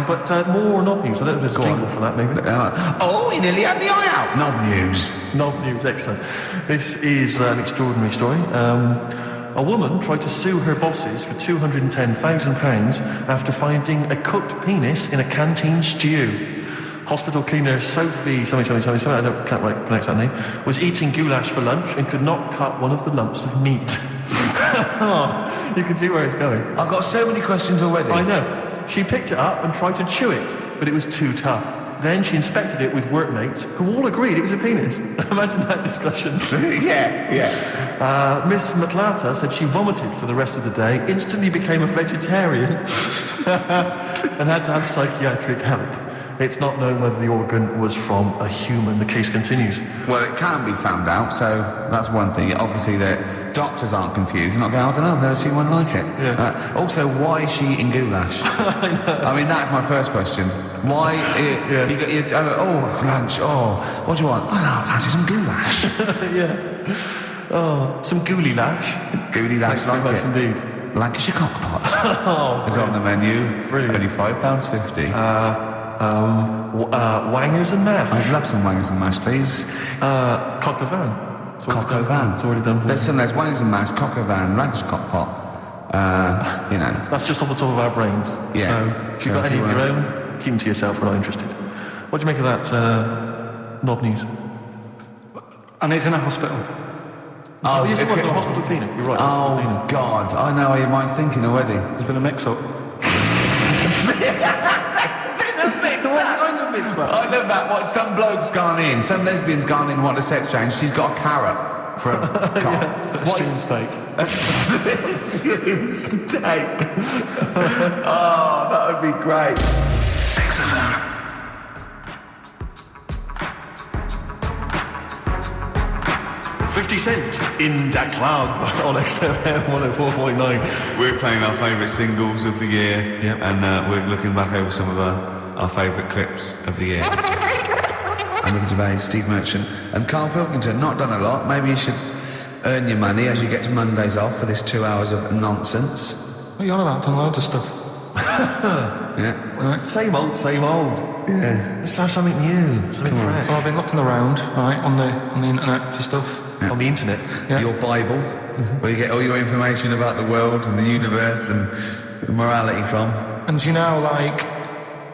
Speaker 1: But more knob news. I don't know if there's a jingle for that, maybe.
Speaker 4: You nearly had the eye out. Knob news.
Speaker 1: Knob news, excellent. This is an extraordinary story. A woman tried to sue her bosses for £210,000 after finding a cooked penis in a canteen stew. Hospital cleaner Sophie, I can't pronounce that name, was eating goulash for lunch and could not cut one of the lumps of meat. You can see where it's going.
Speaker 4: I've got so many questions already.
Speaker 1: I know. She picked it up and tried to chew it, but it was too tough. Then she inspected it with workmates who all agreed it was a penis. Imagine that discussion.
Speaker 4: Yeah.
Speaker 1: Miss McLata said she vomited for the rest of the day, instantly became a vegetarian, and had to have psychiatric help. It's not known whether the organ was from a human. The case continues.
Speaker 4: Well, it can be found out, so that's one thing. Obviously, the doctors aren't confused. They're not going, I don't know, I've never seen one like it.
Speaker 1: Yeah.
Speaker 4: Also, why is she eating goulash? I mean, that's my first question. Why? Lunch. What do you want? I don't know, I fancy some goulash.
Speaker 1: Yeah. Some gooly lash.
Speaker 4: Gooly lash,
Speaker 1: Thanks very much indeed.
Speaker 4: Lancashire cockpot is on the menu.
Speaker 1: Brilliant.
Speaker 4: Only £5.50.
Speaker 1: Wangers and mash.
Speaker 4: I'd love some wangers and mash, please.
Speaker 1: Coq au vin.
Speaker 4: Coq au vin.
Speaker 1: It's already done for
Speaker 4: There's wangers and mash, coq au vin, Lancashire cockpot.
Speaker 1: That's just off the top of our brains.
Speaker 4: Yeah.
Speaker 1: So, if you've got any of your own, keep them to yourself. We're not interested. What do you make of that knob news?
Speaker 3: And he's in a hospital.
Speaker 1: Yes, it was a hospital cleaner. You're right.
Speaker 4: Oh, God. I know how your mind's thinking already.
Speaker 3: There's been a mix-up.
Speaker 4: I love that. What some bloke's gone in, some lesbian's gone in, want a sex change. She's got a carrot for a cock.
Speaker 3: Stewing steak.
Speaker 4: Stewing steak. Oh, that would be great.
Speaker 5: XFM.
Speaker 1: Cent in Da Club on XFM 104.9.
Speaker 4: We're playing our favourite singles of the year, and we're looking back over some of our favourite clips of the year. I'm looking Gervais, Steve Merchant, and Karl Pilkington. Not done a lot. Maybe you should earn your money as you get to Mondays off for this 2 hours of nonsense.
Speaker 3: What are you on about? Done loads of stuff.
Speaker 4: Yeah.
Speaker 3: Right.
Speaker 1: Same old.
Speaker 4: Yeah.
Speaker 1: Let's have something new, something fresh.
Speaker 3: Well, I've been looking around, right, on the internet for stuff.
Speaker 1: On the internet.
Speaker 3: Yeah.
Speaker 4: Your Bible, where you get all your information about the world and the universe and morality from.
Speaker 3: And you know, like,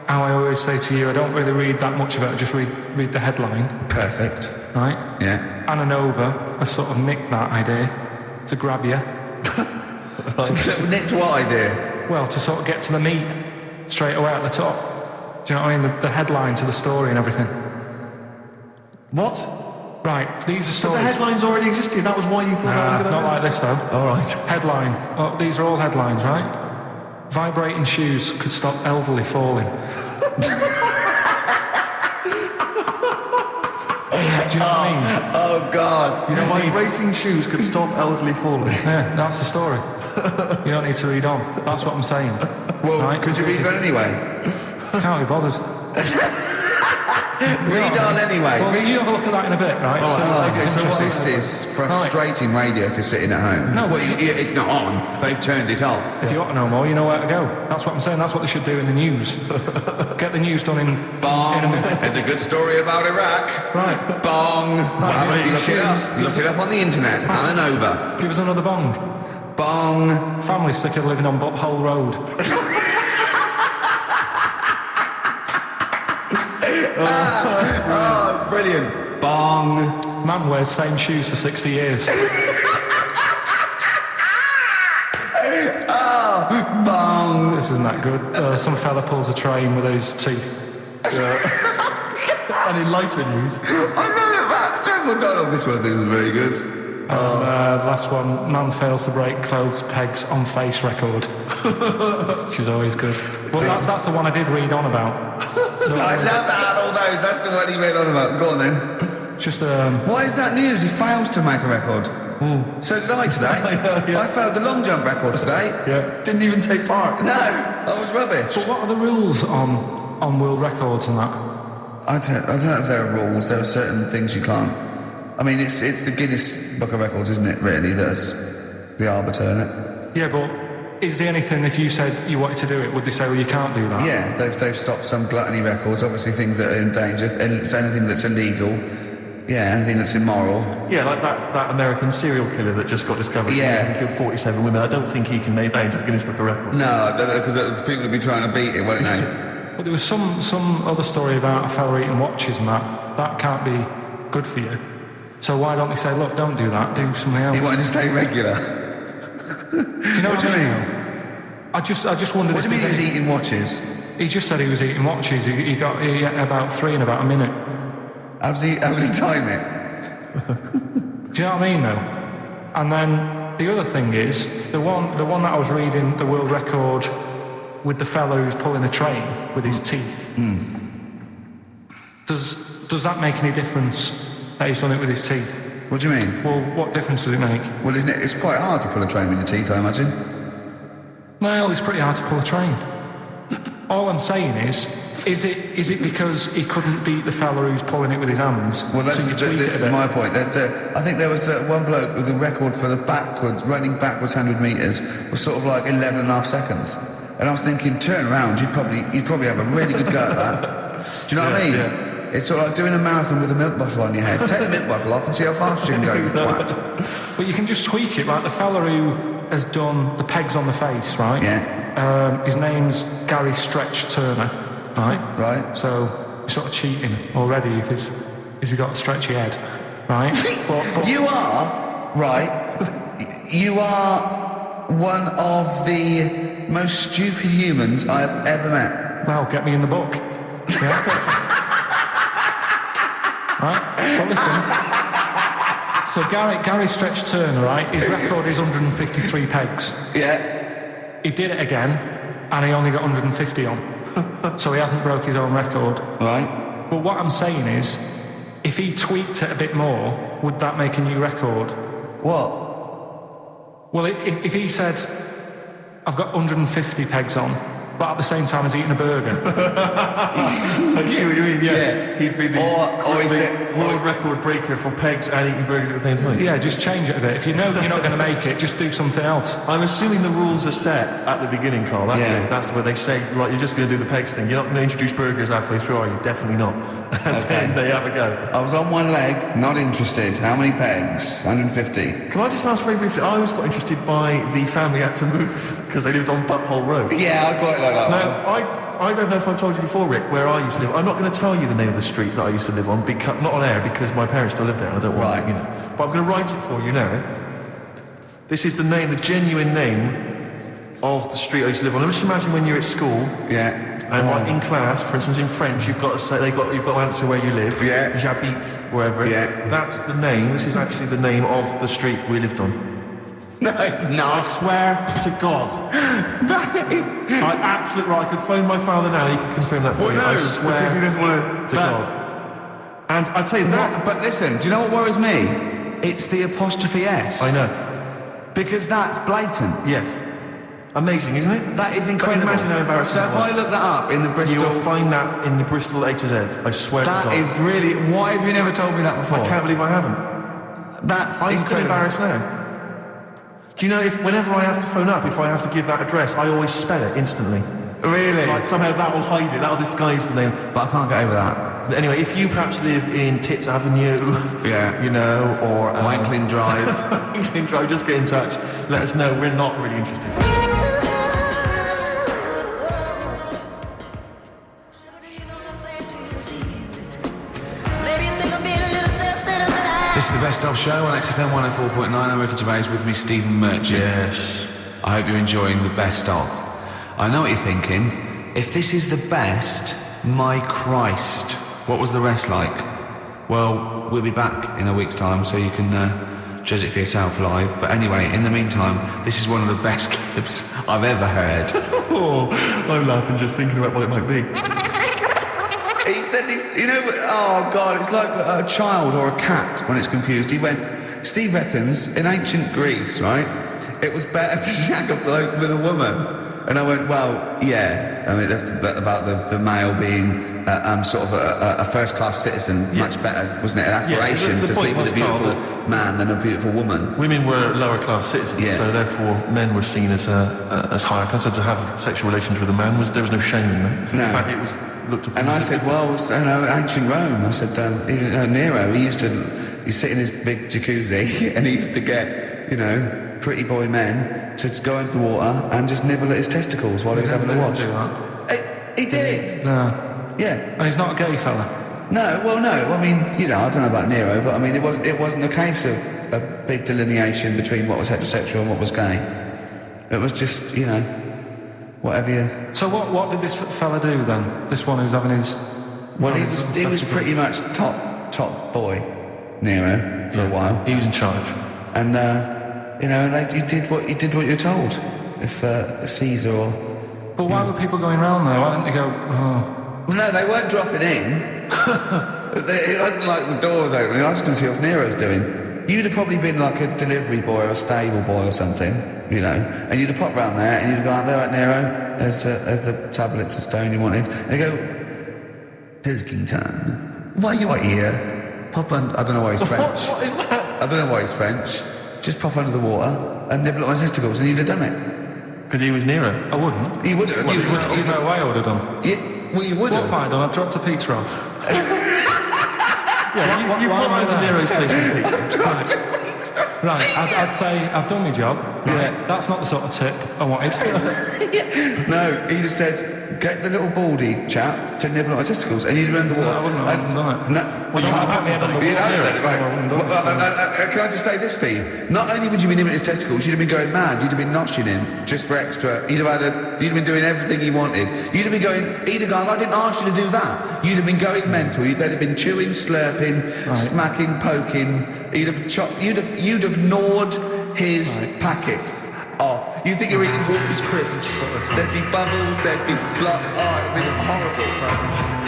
Speaker 3: how I always say to you, I don't really read that much of it, I just read the headline.
Speaker 4: Perfect.
Speaker 3: Right?
Speaker 4: Yeah.
Speaker 3: Anna Nova has sort of nicked that idea to grab you.
Speaker 4: Nicked what idea?
Speaker 3: Well, to sort of get to the meat straight away at the top. Do you know what I mean? The headline to the story and everything.
Speaker 1: What?
Speaker 3: Right, these are
Speaker 1: But
Speaker 3: stories.
Speaker 1: the headlines already existed. That was why you thought that was going to
Speaker 3: not like this though.
Speaker 1: All right.
Speaker 3: Headline. Oh, these are all headlines, right? Vibrating shoes could stop elderly falling. Do you know what I mean?
Speaker 4: Oh, God.
Speaker 3: You don't need...
Speaker 1: Vibrating shoes could stop elderly falling.
Speaker 3: Yeah, that's the story. You don't need to read on. That's what I'm saying.
Speaker 4: Well,
Speaker 3: right?
Speaker 4: could you read that anyway?
Speaker 3: Can't be bothered.
Speaker 4: Read on anyway.
Speaker 3: Well, you have a look at that in a bit, right?
Speaker 4: This is frustrating radio if you're sitting at home.
Speaker 3: No,
Speaker 4: well, it's not on. They've turned it off.
Speaker 3: If you want to know more, you know where to go. That's what I'm saying. That's what they should do in the news. Get the news done in...
Speaker 4: Bong. There's a good story about Iraq.
Speaker 3: Right.
Speaker 4: Bong.
Speaker 3: Right.
Speaker 4: Look it up. Look it up on the internet. Anna Nova.
Speaker 3: Give us another bong.
Speaker 4: Bong.
Speaker 3: Family sick of living on Butthole Road.
Speaker 4: Oh, brilliant. Bong.
Speaker 3: Man wears same shoes for 60 years.
Speaker 4: Oh, bong.
Speaker 3: This isn't that good. Some fella pulls a train with his teeth.
Speaker 1: And in lighter news.
Speaker 4: I remember that. Jungle Donald. This one is very good.
Speaker 3: Last one, man fails to break clothes pegs on face record. She's always good. Well, that's the one I did read on about.
Speaker 4: I love that, all those. That's the one he went on about. Go on then.
Speaker 3: Just
Speaker 4: Why is that news? He fails to make a record. So did I today. I failed the long jump record today.
Speaker 1: Yeah. Didn't even take part.
Speaker 4: No, I was rubbish.
Speaker 3: But what are the rules on world records and that?
Speaker 4: I don't know if there are rules. There are certain things you can't
Speaker 2: I mean, it's the Guinness Book of Records, isn't it, really, that's the arbiter, isn't it?
Speaker 3: Yeah, but is there anything, if you said you wanted to do it, would they say, well, you can't do that?
Speaker 2: Yeah, they've stopped some gluttony records, obviously things that are in danger, and it's anything that's illegal, anything that's immoral.
Speaker 1: Yeah, like that American serial killer that just got discovered.
Speaker 2: Yeah.
Speaker 1: He killed 47 women. I don't think he can make that into the Guinness Book of Records.
Speaker 2: No, because people would be trying to beat it, won't they?
Speaker 3: But there was some other story about a fella eating watches and that can't be good for you. So why don't they say, look, don't do that, do something else?
Speaker 2: He wanted to stay regular.
Speaker 3: Do you know what I mean? I just wondered.
Speaker 2: What do you mean he was eating watches?
Speaker 3: He just said he was eating watches. He ate about 3 in about a minute.
Speaker 2: How did he time it?
Speaker 3: Do you know what I mean, though? And then the other thing is the one that I was reading, the world record with the fellow who's pulling a train with his teeth. Does that make any difference that he's done it with his teeth?
Speaker 2: What do you mean?
Speaker 3: Well, what difference does it make?
Speaker 2: Well, isn't it? It's quite hard to pull a train with your teeth, I imagine.
Speaker 3: Well, it's pretty hard to pull a train. All I'm saying is it because he couldn't beat the fella who's pulling it with his hands?
Speaker 2: Well, this is my point. I think there was one bloke with a record for the running backwards 100 metres was sort of like 11 and a half seconds. And I was thinking, turn around, you'd probably have a really good go at that. Do you know what I mean?
Speaker 1: Yeah.
Speaker 2: It's sort of like doing a marathon with a milk bottle on your head. Take the milk bottle off and see how fast you can go, you twat.
Speaker 3: But you can just tweak it, like the fella who has done the pegs on the face, right?
Speaker 2: Yeah.
Speaker 3: His name's Gary Stretch Turner, right?
Speaker 2: Right.
Speaker 3: So he's sort of cheating already if he's got a stretchy head, right? but
Speaker 2: You are one of the most stupid humans I've ever met.
Speaker 3: well, get me in the book. Yeah. Right? Well, listen. So Gary Stretch Turner, right? His record is 153 pegs.
Speaker 2: Yeah.
Speaker 3: He did it again, and he only got 150 on. So he hasn't broke his own record.
Speaker 2: Right.
Speaker 3: But what I'm saying is, if he tweaked it a bit more, would that make a new record?
Speaker 2: What?
Speaker 3: Well, if he said, I've got 150 pegs on, but at the same time as eating a burger.
Speaker 1: I see what you mean, yeah. He'd be the world record breaker for pegs and eating burgers at the same time.
Speaker 3: Yeah, just change it a bit. If you know you're not going to make it, just do something else.
Speaker 1: I'm assuming the rules are set at the beginning, Carl. That's it. That's where they say, right, you're just going to do the pegs thing. You're not going to introduce burgers halfway through, are you? Definitely not. And then they have a go.
Speaker 2: I was on one leg, not interested. How many pegs? 150.
Speaker 1: Can I just ask very briefly, I was quite interested by the family had to move because they lived on Butthole Road.
Speaker 2: Yeah, I quite like that one.
Speaker 1: Now, I don't know if I've told you before, Rick, where I used to live. I'm not going to tell you the name of the street that I used to live on, because, not on air, because my parents still live there. I don't want to, But I'm going to write it for you now. This is the genuine name of the street I used to live on. Just imagine when you're at school.
Speaker 2: Yeah.
Speaker 1: And like in class, for instance, in French, you've got to say you've got to answer where you live.
Speaker 2: Yeah.
Speaker 1: J'habite, wherever.
Speaker 2: Yeah.
Speaker 1: That's the name. This is actually the name of the street we lived on.
Speaker 2: No, it's not.
Speaker 1: I swear to God.
Speaker 2: That is...
Speaker 1: I could phone my father now, he could confirm that for you. I swear
Speaker 2: because he doesn't want
Speaker 1: to God. And I tell you that...
Speaker 2: But listen, do you know what worries me? It's the apostrophe S.
Speaker 1: I know.
Speaker 2: Because that's blatant.
Speaker 1: Yes. Amazing, isn't it?
Speaker 2: That is incredible.
Speaker 1: Imagine how embarrassing
Speaker 2: So if I look that up in the Bristol...
Speaker 1: You will find that in the Bristol A to Z. I swear to God.
Speaker 2: That is really... Why have you never told me that before?
Speaker 1: I can't believe I haven't.
Speaker 2: That's
Speaker 1: I'm
Speaker 2: incredible.
Speaker 1: still embarrassed now. Do you know, whenever I have to phone up, if I have to give that address, I always spell it instantly.
Speaker 2: Really?
Speaker 1: Like somehow that will hide it, that will disguise the name.
Speaker 2: But I can't get over that.
Speaker 1: Anyway, if you perhaps live in Tits Avenue, you know, or...
Speaker 2: Wanklin Drive.
Speaker 1: Wanklin Drive, just get in touch. Let us know, we're not really interested.
Speaker 4: This is the Best Of Show on XFM 104.9. I'm Ricky Gervais, with me Stephen Merchant.
Speaker 1: Yes.
Speaker 4: I hope you're enjoying the Best Of. I know what you're thinking. If this is the best, my Christ, what was the rest like? Well, we'll be back in a week's time, so you can judge it for yourself live. But anyway, in the meantime, this is one of the best clips I've ever heard.
Speaker 1: I'm laughing just thinking about what it might be.
Speaker 2: He said this, oh God, it's like a child or a cat when it's confused. He went, Steve reckons in ancient Greece, right, it was better to shag a bloke than a woman And I went, well, yeah. I mean, that's about the male being sort of a first-class citizen. Much better, wasn't it? An aspiration
Speaker 1: the
Speaker 2: to sleep with a beautiful
Speaker 1: Carl,
Speaker 2: man than a beautiful woman.
Speaker 1: Women were lower-class citizens, so therefore men were seen as higher class. So to have sexual relations with a man there was no shame in that.
Speaker 2: No.
Speaker 1: In fact, it was looked upon.
Speaker 2: And I said, well, ancient Rome. I said, Nero, he used to sit in his big jacuzzi and he used to get, pretty boy men to go into the water and just nibble at his testicles while he was having a wash. He did.
Speaker 3: No.
Speaker 2: Yeah.
Speaker 3: And he's not a gay fella.
Speaker 2: No. Well, no. I mean, I don't know about Nero, but I mean, it wasn't a case of a big delineation between what was heterosexual and what was gay. It was just, whatever you.
Speaker 3: So what did this fella do then? This one who's having his.
Speaker 2: Well, he was pretty much top boy, Nero, for a while.
Speaker 1: He was in charge.
Speaker 2: And you did what you're told. If Caesar or.
Speaker 3: But why were people going around there? Why didn't they go? Oh.
Speaker 2: Well, no, they weren't dropping in. It wasn't like the doors opening. I was going to see what Nero's doing. You'd have probably been like a delivery boy or a stable boy or something, and you'd have popped round there and you'd have gone, there, right, Nero, as the tablets of stone you wanted. And they go, Pilkington, why you are here? Pop on. I don't know why he's French.
Speaker 1: What is that?
Speaker 2: I don't know why he's French. Just pop under the water and nibble at my testicles, and you'd have done it.
Speaker 1: Because he was Nero.
Speaker 3: I wouldn't.
Speaker 2: You would have.
Speaker 3: There's no way I would have done.
Speaker 2: Well, you would
Speaker 3: What
Speaker 2: have.
Speaker 3: have I done? I've dropped a pizza off.
Speaker 1: You've gone round to Nero's place with pizza.
Speaker 3: Right, I'd say I've done my job. Right. That's not the sort of tip I wanted.
Speaker 2: No, he just said, get the little baldy chap to nibble at my testicles, and you'd run the water.
Speaker 3: I wouldn't have done it.
Speaker 2: No,
Speaker 3: Well,
Speaker 2: you
Speaker 3: don't
Speaker 2: can't
Speaker 3: put me
Speaker 2: have
Speaker 3: head on the
Speaker 2: done it. You
Speaker 3: water.
Speaker 2: haven't done it, right.
Speaker 3: I wouldn't have done it.
Speaker 2: Can I just say this, Steve? Not only would you be nibbling at his testicles, you'd have been going mad. You'd have been noshing him just for extra. You'd have been doing everything he wanted. You'd have been going. He'd have gone, I didn't ask you to do that. You'd have been going mental. They'd have been chewing, slurping, smacking, poking. You'd have gnawed his packet off. You think you're eating Walker's crisps? There'd be bubbles. There'd be flop. Oh, it'd be horrible.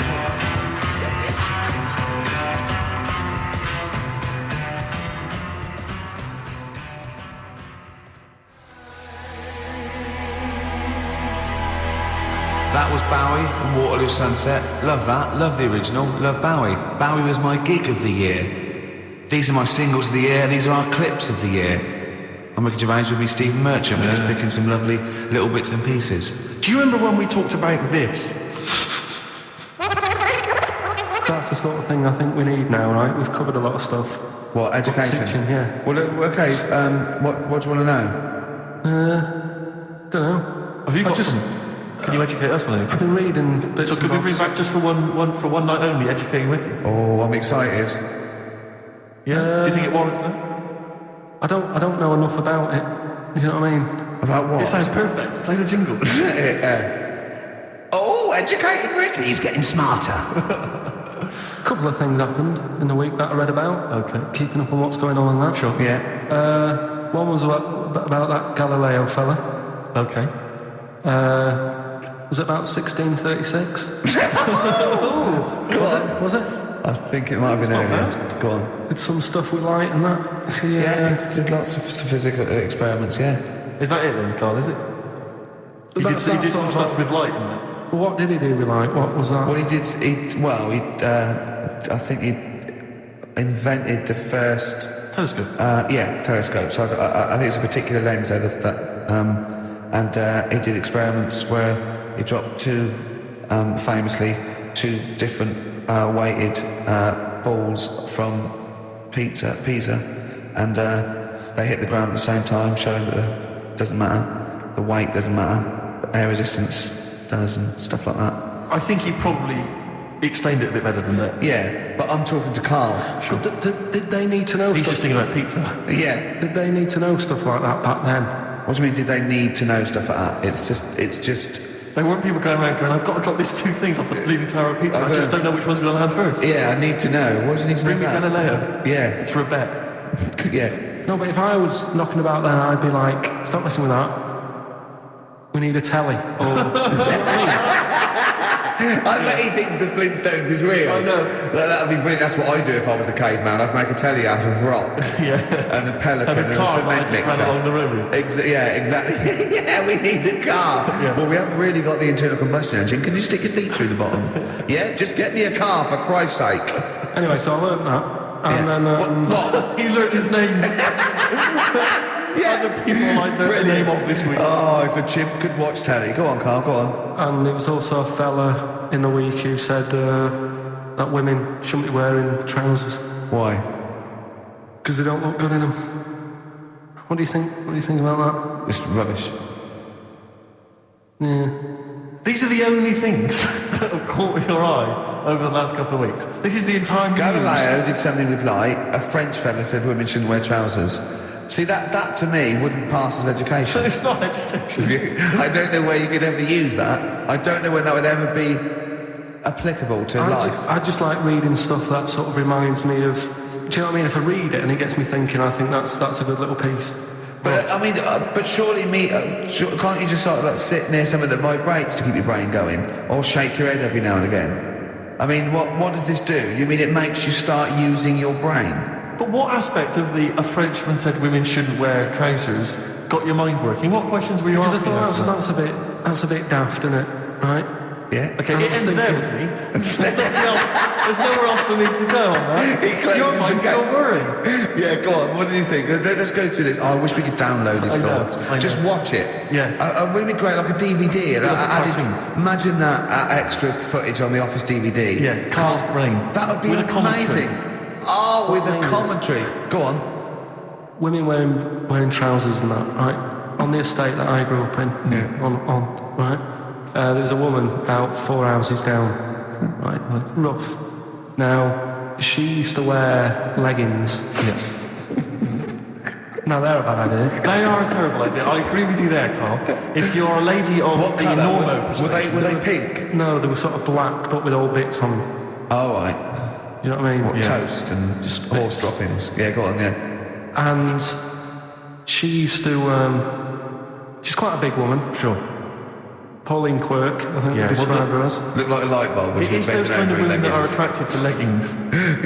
Speaker 4: That was Bowie and Waterloo Sunset. Love that. Love the original. Love Bowie. Bowie was my gig of the year. These are my singles of the year. These are our clips of the year. I'm Ricky Gervais with me, Stephen Merchant. We're just picking some lovely little bits and pieces.
Speaker 1: Do you remember when we talked about this?
Speaker 3: That's the sort of thing I think we need now, right? We've covered a lot of stuff.
Speaker 2: What, education?
Speaker 3: Teaching, yeah.
Speaker 2: Well, okay. What do you want to know?
Speaker 3: Don't know.
Speaker 1: Have you got some? Can you educate us on it?
Speaker 3: I've been reading bits.
Speaker 1: So could we bring back just for one night only, educating Ricky?
Speaker 2: Oh, I'm excited.
Speaker 1: Yeah. Do you think it warrants that?
Speaker 3: I don't know enough about it. You know what I mean?
Speaker 2: About what?
Speaker 1: It sounds perfect. Play the jingle.
Speaker 2: Oh, educated Ricky.
Speaker 6: He's getting smarter.
Speaker 3: A couple of things happened in the week that I read about.
Speaker 1: Okay.
Speaker 3: Keeping up on what's going on in that.
Speaker 1: Sure.
Speaker 2: Yeah.
Speaker 3: One was about that Galileo fella.
Speaker 1: Okay.
Speaker 3: Was it about 1636? Was it?
Speaker 2: I think it might have been earlier. Go on.
Speaker 3: It's some stuff with light and that.
Speaker 2: Yeah, he did lots of physical experiments, yeah.
Speaker 1: Is that it then, Carl, is it? He did some stuff with light in that.
Speaker 3: What did he do with light? What was that?
Speaker 2: Well, I think he invented the first...
Speaker 1: Telescope?
Speaker 2: Telescope. So I think it's a particular lens though, and he did experiments where he dropped famously two different weighted balls from Pisa, and they hit the ground at the same time, showing that it doesn't matter, the weight doesn't matter, but air resistance does, and stuff like that.
Speaker 1: I think he probably explained it a bit better than that.
Speaker 2: Yeah, but I'm talking to Carl.
Speaker 3: But did they need to know
Speaker 1: He's
Speaker 3: stuff?
Speaker 1: just thinking about pizza.
Speaker 2: Yeah.
Speaker 3: Did they need to know stuff like that back then?
Speaker 2: What do you mean, did they need to know stuff like that? It's just...
Speaker 1: There weren't people going around going, I've got to drop these two things off the bleeding tower of pizza. I just don't know which one's going to land first.
Speaker 2: Yeah, I need to know. What do you need to
Speaker 1: Bring me
Speaker 2: know about?
Speaker 1: Galileo.
Speaker 2: Yeah.
Speaker 1: It's for a bet.
Speaker 2: Yeah.
Speaker 3: No, but if I was knocking about then, I'd be like, stop messing with that. We need a telly. Or, do you know what I mean?
Speaker 2: I bet he thinks the Flintstones is real.
Speaker 1: I know.
Speaker 2: That'd be brilliant. That's what I'd do if I was a caveman. I'd make a telly out of rock.
Speaker 1: Yeah.
Speaker 2: And a pelican
Speaker 1: And a car
Speaker 2: cement
Speaker 1: that just
Speaker 2: mixer.
Speaker 1: ran along the road.
Speaker 2: Yeah, exactly. Yeah, we need a car.
Speaker 1: Yeah.
Speaker 2: Well, we haven't really got the internal combustion engine. Can you stick your feet through the bottom? Yeah, just get me a car for Christ's sake.
Speaker 3: Anyway, so I learned that. And then...
Speaker 2: What?
Speaker 1: He learned his name.
Speaker 2: Yeah.
Speaker 1: Other people like the name of this week.
Speaker 2: Oh, if a chimp could watch telly. Go on, Carl, go on.
Speaker 3: And it was also a fella in the week who said that women shouldn't be wearing trousers
Speaker 2: Why?
Speaker 3: because they don't look good in them. What do you think? What do you think about that?
Speaker 2: It's rubbish.
Speaker 3: Yeah.
Speaker 1: These are the only things that have caught your eye over the last couple of weeks. This is the entire news.
Speaker 2: Galileo did something with light. A French fella said women shouldn't wear trousers. See, that to me wouldn't pass as education.
Speaker 1: It's not education.
Speaker 2: I don't know where you could ever use that. I don't know when that would ever be applicable to life.
Speaker 3: I just like reading stuff that sort of reminds me of... Do you know what I mean? If I read it and it gets me thinking, I think that's a good little piece.
Speaker 2: But I mean, but surely can't you just sort of like sit near something that vibrates to keep your brain going, or shake your head every now and again? I mean, what does this do? You mean it makes you start using your brain?
Speaker 1: But what aspect of a Frenchman said women shouldn't wear trousers got your mind working? What questions were you
Speaker 3: Because I
Speaker 1: asking?
Speaker 3: thought that's a bit daft, isn't it? Right?
Speaker 2: Yeah.
Speaker 1: Okay, it ends there with me. There's nowhere else for me to go on that.
Speaker 2: He closes
Speaker 1: Your
Speaker 2: the
Speaker 1: mind's
Speaker 2: gate.
Speaker 1: still worrying.
Speaker 2: Yeah, go on. What do you think? Let's go through this. Oh, I wish we could download his
Speaker 1: I know,
Speaker 2: thoughts.
Speaker 1: I know.
Speaker 2: Just watch it.
Speaker 1: Yeah.
Speaker 2: Wouldn't it be great, like a DVD? And
Speaker 1: Like a
Speaker 2: added,
Speaker 1: cartoon.
Speaker 2: imagine that extra footage on the Office DVD.
Speaker 1: Yeah, Carl's brain.
Speaker 2: That would be
Speaker 1: With a commentary.
Speaker 2: amazing. Oh, with a
Speaker 3: Amazing.
Speaker 2: commentary. Go on.
Speaker 3: Women wearing trousers and that, right? On the estate that I grew up in, right? There was a woman about 4 houses down, right? Rough. Now, she used to wear leggings.
Speaker 1: Yeah.
Speaker 3: Now, they're a bad idea.
Speaker 1: They are a terrible idea. I agree with you there, Carl. If you're a lady of
Speaker 2: What
Speaker 1: the
Speaker 2: colour?
Speaker 1: normo
Speaker 2: Were
Speaker 1: persuasion...
Speaker 2: they pink?
Speaker 3: No, they were sort of black, but with all bits on them.
Speaker 2: Oh, right.
Speaker 3: Do you know what I mean?
Speaker 2: What, toast and just horse droppings? Yeah, go on, yeah.
Speaker 3: And she used to... she's quite a big woman.
Speaker 1: Sure.
Speaker 3: Pauline Quirk, I think
Speaker 1: Yeah,
Speaker 3: they describe
Speaker 1: well,
Speaker 3: her as.
Speaker 2: Look like a light bulb. when
Speaker 1: It
Speaker 2: she
Speaker 1: is
Speaker 2: bends
Speaker 1: those kind of
Speaker 2: over in
Speaker 1: women that are
Speaker 2: leggings.
Speaker 1: attracted to leggings.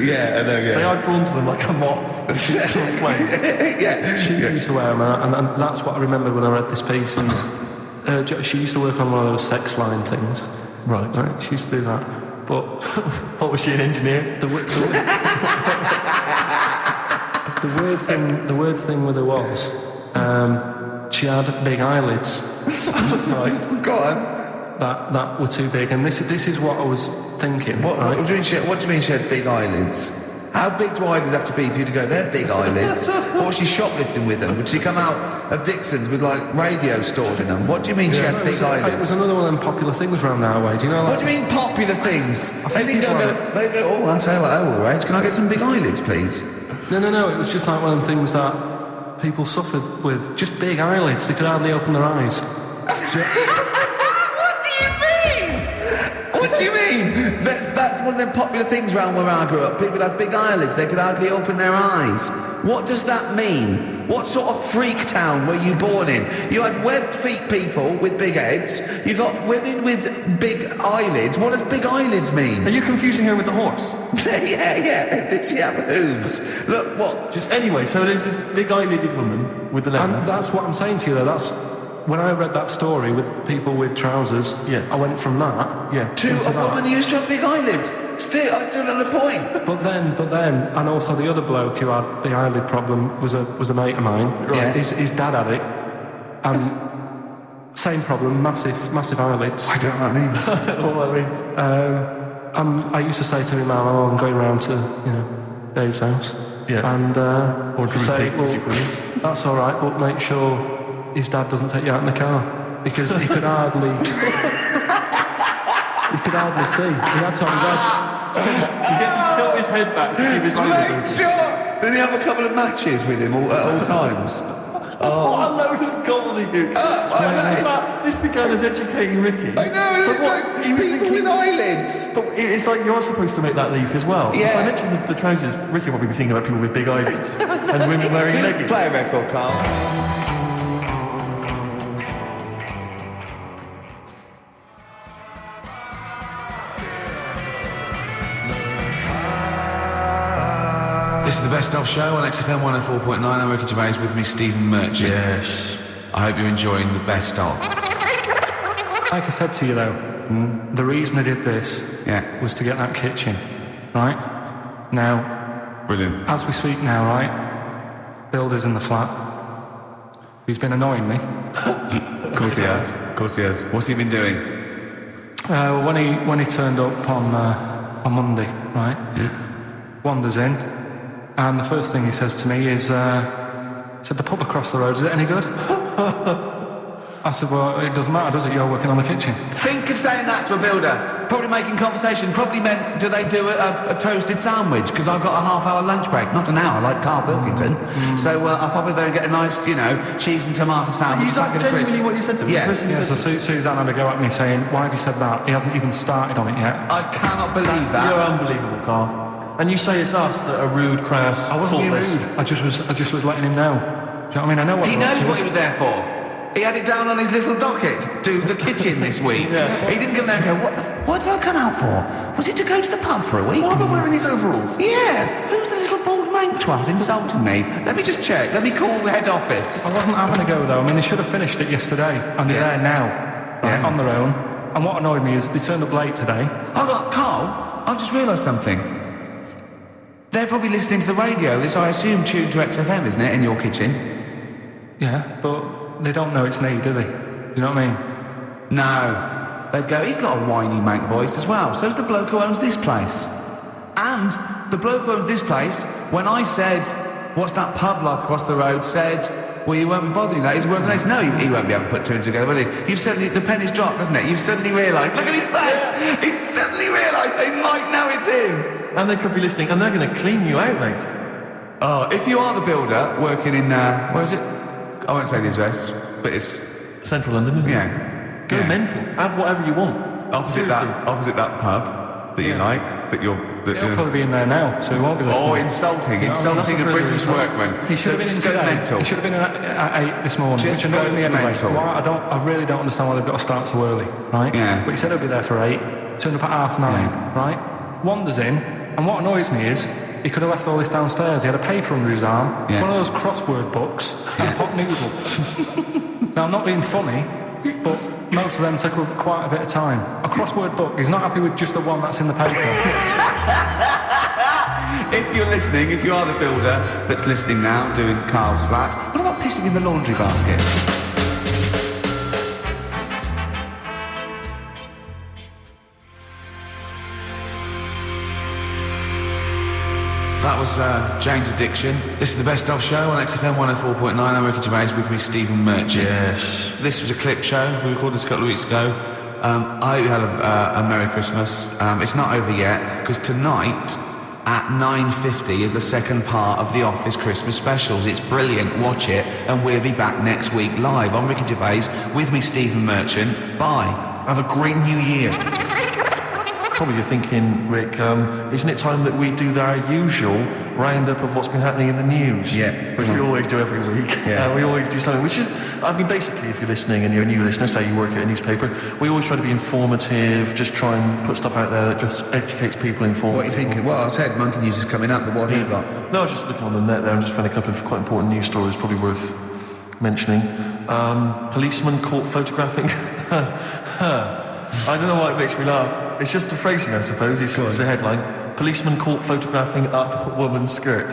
Speaker 2: Yeah, I know, yeah.
Speaker 1: They are drawn to them like a moth to a flame.
Speaker 2: Yeah.
Speaker 3: She used to wear them, and that's what I remember when I read this piece. And she used to work on one of those sex line things.
Speaker 1: Right.
Speaker 3: She used to do that. But
Speaker 1: What, was she an engineer?
Speaker 3: the weird thing with her was she had big eyelids.
Speaker 1: Right.
Speaker 2: Go on.
Speaker 3: That were too big, and this is what I was thinking.
Speaker 2: What
Speaker 3: right?
Speaker 2: do you mean she had big eyelids? How big do eyelids have to be for you to go, they're big eyelids? What was she shoplifting with them? Would she come out of Dixon's with like radio stored in them? What do you mean she had
Speaker 3: It
Speaker 2: big
Speaker 3: was, it
Speaker 2: eyelids?
Speaker 3: was another one of them popular things around our way. Do you know?
Speaker 2: What do you mean popular things? They didn't
Speaker 3: people
Speaker 2: they go, oh, I'll tell you what, they're all the rage. Can I get some big eyelids, please?
Speaker 3: No. It was just like one of them things that people suffered with. Just big eyelids. They could hardly open their eyes.
Speaker 2: What do you mean? That's one of them popular things around where I grew up. People had big eyelids, they could hardly open their eyes. What does that mean? What sort of freak town were you born in? You had webbed feet people with big heads. You got women with big eyelids. What does big eyelids mean?
Speaker 1: Are you confusing her with the horse?
Speaker 2: yeah. Did she have hooves? Look, what?
Speaker 1: Anyway, so there's this big eyelidded woman with the
Speaker 3: And
Speaker 1: leggings.
Speaker 3: that's what I'm saying to you there. That's when I read that story with people with trousers.
Speaker 1: Yeah.
Speaker 3: I went from that.
Speaker 1: Yeah.
Speaker 2: To
Speaker 3: into
Speaker 2: a
Speaker 3: that.
Speaker 2: woman who used to have big eyelids. I still know the point.
Speaker 3: But then, and also the other bloke who had the eyelid problem was a mate of mine. Right.
Speaker 2: Yeah.
Speaker 3: His dad had it, and same problem, massive eyelids.
Speaker 2: I don't know what that means.
Speaker 1: I don't know what that means.
Speaker 3: I used to say to him, I'm going round to Dave's house.
Speaker 1: Yeah.
Speaker 3: And
Speaker 1: Or
Speaker 3: to
Speaker 1: Drew
Speaker 3: say,
Speaker 1: Peak, as you call him.
Speaker 3: that's all right, but make sure his dad doesn't take you out in the car because he could hardly. He could hardly see. He had to have his head.
Speaker 1: He gets to tilt his head back to keep his eyes
Speaker 2: Make
Speaker 1: open.
Speaker 2: sure. Did he have a couple of matches with him at all times?
Speaker 1: What a load of gobbledygook. This began as educating Ricky.
Speaker 2: I know, it's
Speaker 1: So what,
Speaker 2: like
Speaker 1: he was
Speaker 2: people
Speaker 1: thinking,
Speaker 2: with eyelids.
Speaker 1: but it's like you're supposed to make that leap as well. If
Speaker 2: Yeah.
Speaker 1: I mentioned the trousers, Ricky will probably be thinking about people with big eyelids and women wearing leggings.
Speaker 2: Play a record, Carl.
Speaker 4: This is the Best Of Show on XFM 104.9. I'm Ricky Gervais, with me Stephen Merchant.
Speaker 1: Yes.
Speaker 4: I hope you're enjoying the Best Of.
Speaker 3: Like I said to you though, the reason I did this was to get that kitchen, right? Now,
Speaker 4: Brilliant.
Speaker 3: as we speak now, right? Builder's in the flat. He's been annoying me.
Speaker 4: Of course he has. Of course he has. What's he been doing?
Speaker 3: When he turned up on Monday, right?
Speaker 4: Yeah.
Speaker 3: Wanders in, and the first thing he says to me is, said, the pub across the road, is it any good? I said, well, it doesn't matter, does it? You're working on the kitchen.
Speaker 4: Think of saying that to a builder. Probably making conversation. Probably meant, do they do a toasted sandwich? Because I've got a half-hour lunch break. Not an hour, like Karl Pilkington. So I'll probably there and get a nice, cheese and tomato sandwich.
Speaker 1: Is that genuinely what you said to me?
Speaker 4: Yeah.
Speaker 3: So Suzanne had to go at me saying, why have you said that? He hasn't even started on it yet.
Speaker 4: I cannot believe that.
Speaker 1: You're unbelievable, Carl. And you say it's us that are rude, crass,
Speaker 3: I wasn't being
Speaker 1: thoughtless.
Speaker 3: rude. I just was letting him know. Do you know what I mean? I know what
Speaker 4: He
Speaker 3: we're up
Speaker 4: knows
Speaker 3: to.
Speaker 4: what he was there for. He had it down on his little docket. Do the kitchen this week. He didn't come there and go, what did I come out for? Was it to go to the pub for a week?
Speaker 1: Why am I wearing these overalls?
Speaker 4: Yeah. Who's the little bald mank twat insulting me? Let me just check. Let me call the head office.
Speaker 3: I wasn't having a go though. I mean, they should have finished it yesterday, and they're there now, right, on their own. And what annoyed me is they turned up late today.
Speaker 4: Hold on, Carl. I've just realised something. They're probably listening to the radio. This, I assume, tuned to XFM, isn't it, in your kitchen?
Speaker 3: Yeah, but they don't know it's me, do they? Do you know what I mean?
Speaker 4: No. They'd go, he's got a whiny mank voice as well. So's the bloke who owns this place. And the bloke who owns this place, when I said, what's that pub like across the road, said, well, you won't be bothering that. He's working on this. No, he won't be able to put two and two together, will he? You've suddenly, the penny's dropped, hasn't it? You've suddenly realised. Look at his face. He's suddenly realised they might know it's him.
Speaker 1: And they could be listening, and they're going to clean you out, mate.
Speaker 4: Oh, if you are the builder working in, where is it? I won't say the address, but it's...
Speaker 1: Central London, isn't it?
Speaker 4: Yeah.
Speaker 1: Go mental. Have whatever you want.
Speaker 4: Opposite that pub that you like, that you're...
Speaker 3: He'll probably be in there now, so he won't be listening.
Speaker 4: Oh, insulting a British workman.
Speaker 3: He should have been
Speaker 4: just
Speaker 3: in
Speaker 4: go
Speaker 3: today.
Speaker 4: mental.
Speaker 3: He should have been at 8 this morning.
Speaker 4: Just
Speaker 3: which annoyed
Speaker 4: go
Speaker 3: me anyway.
Speaker 4: mental.
Speaker 3: Why, I really don't understand why they've got to start so early, right?
Speaker 4: Yeah.
Speaker 3: But he said he'll be there for 8, turned up at 9:30, right? Wanders in, and what annoys me is he could have left all this downstairs. He had a paper under his arm, one of those crossword books, and a pot noodle. Now, I'm not being funny, but most of them take up quite a bit of time. A crossword book, he's not happy with just the one that's in the paper.
Speaker 4: If you're listening, if you are the builder that's listening now, doing Carl's flat, what about pissing in the laundry basket? That was Jane's Addiction. This is the Best Of Show on XFM 104.9. I'm Ricky Gervais, with me Stephen Merchant.
Speaker 1: Yes.
Speaker 4: This was a clip show. We recorded this a couple of weeks ago. I hope you had a Merry Christmas. It's not over yet, because tonight at 9:50 is the second part of The Office Christmas specials. It's brilliant. Watch it, and we'll be back next week live. I'm Ricky Gervais, with me Stephen Merchant. Bye.
Speaker 1: Have a great new year. Probably you're thinking, Rick, isn't it time that we do our usual roundup of what's been happening in the news?
Speaker 2: Yeah.
Speaker 1: Which we always do every week.
Speaker 2: Yeah.
Speaker 1: We always do something, which is, I mean, basically, if you're listening and you're a new listener, say you work at a newspaper, we always try to be informative, just try and put stuff out there that just educates people, informs
Speaker 2: What are you
Speaker 1: people.
Speaker 2: thinking? Well, I said Monkey News is coming up, but what have you got?
Speaker 1: No, I was just looking on the net there and just found a couple of quite important news stories probably worth mentioning. Policeman caught photographing. I don't know why it makes me laugh. It's just the phrasing, I suppose. It's the headline. Policeman caught photographing up woman's skirt.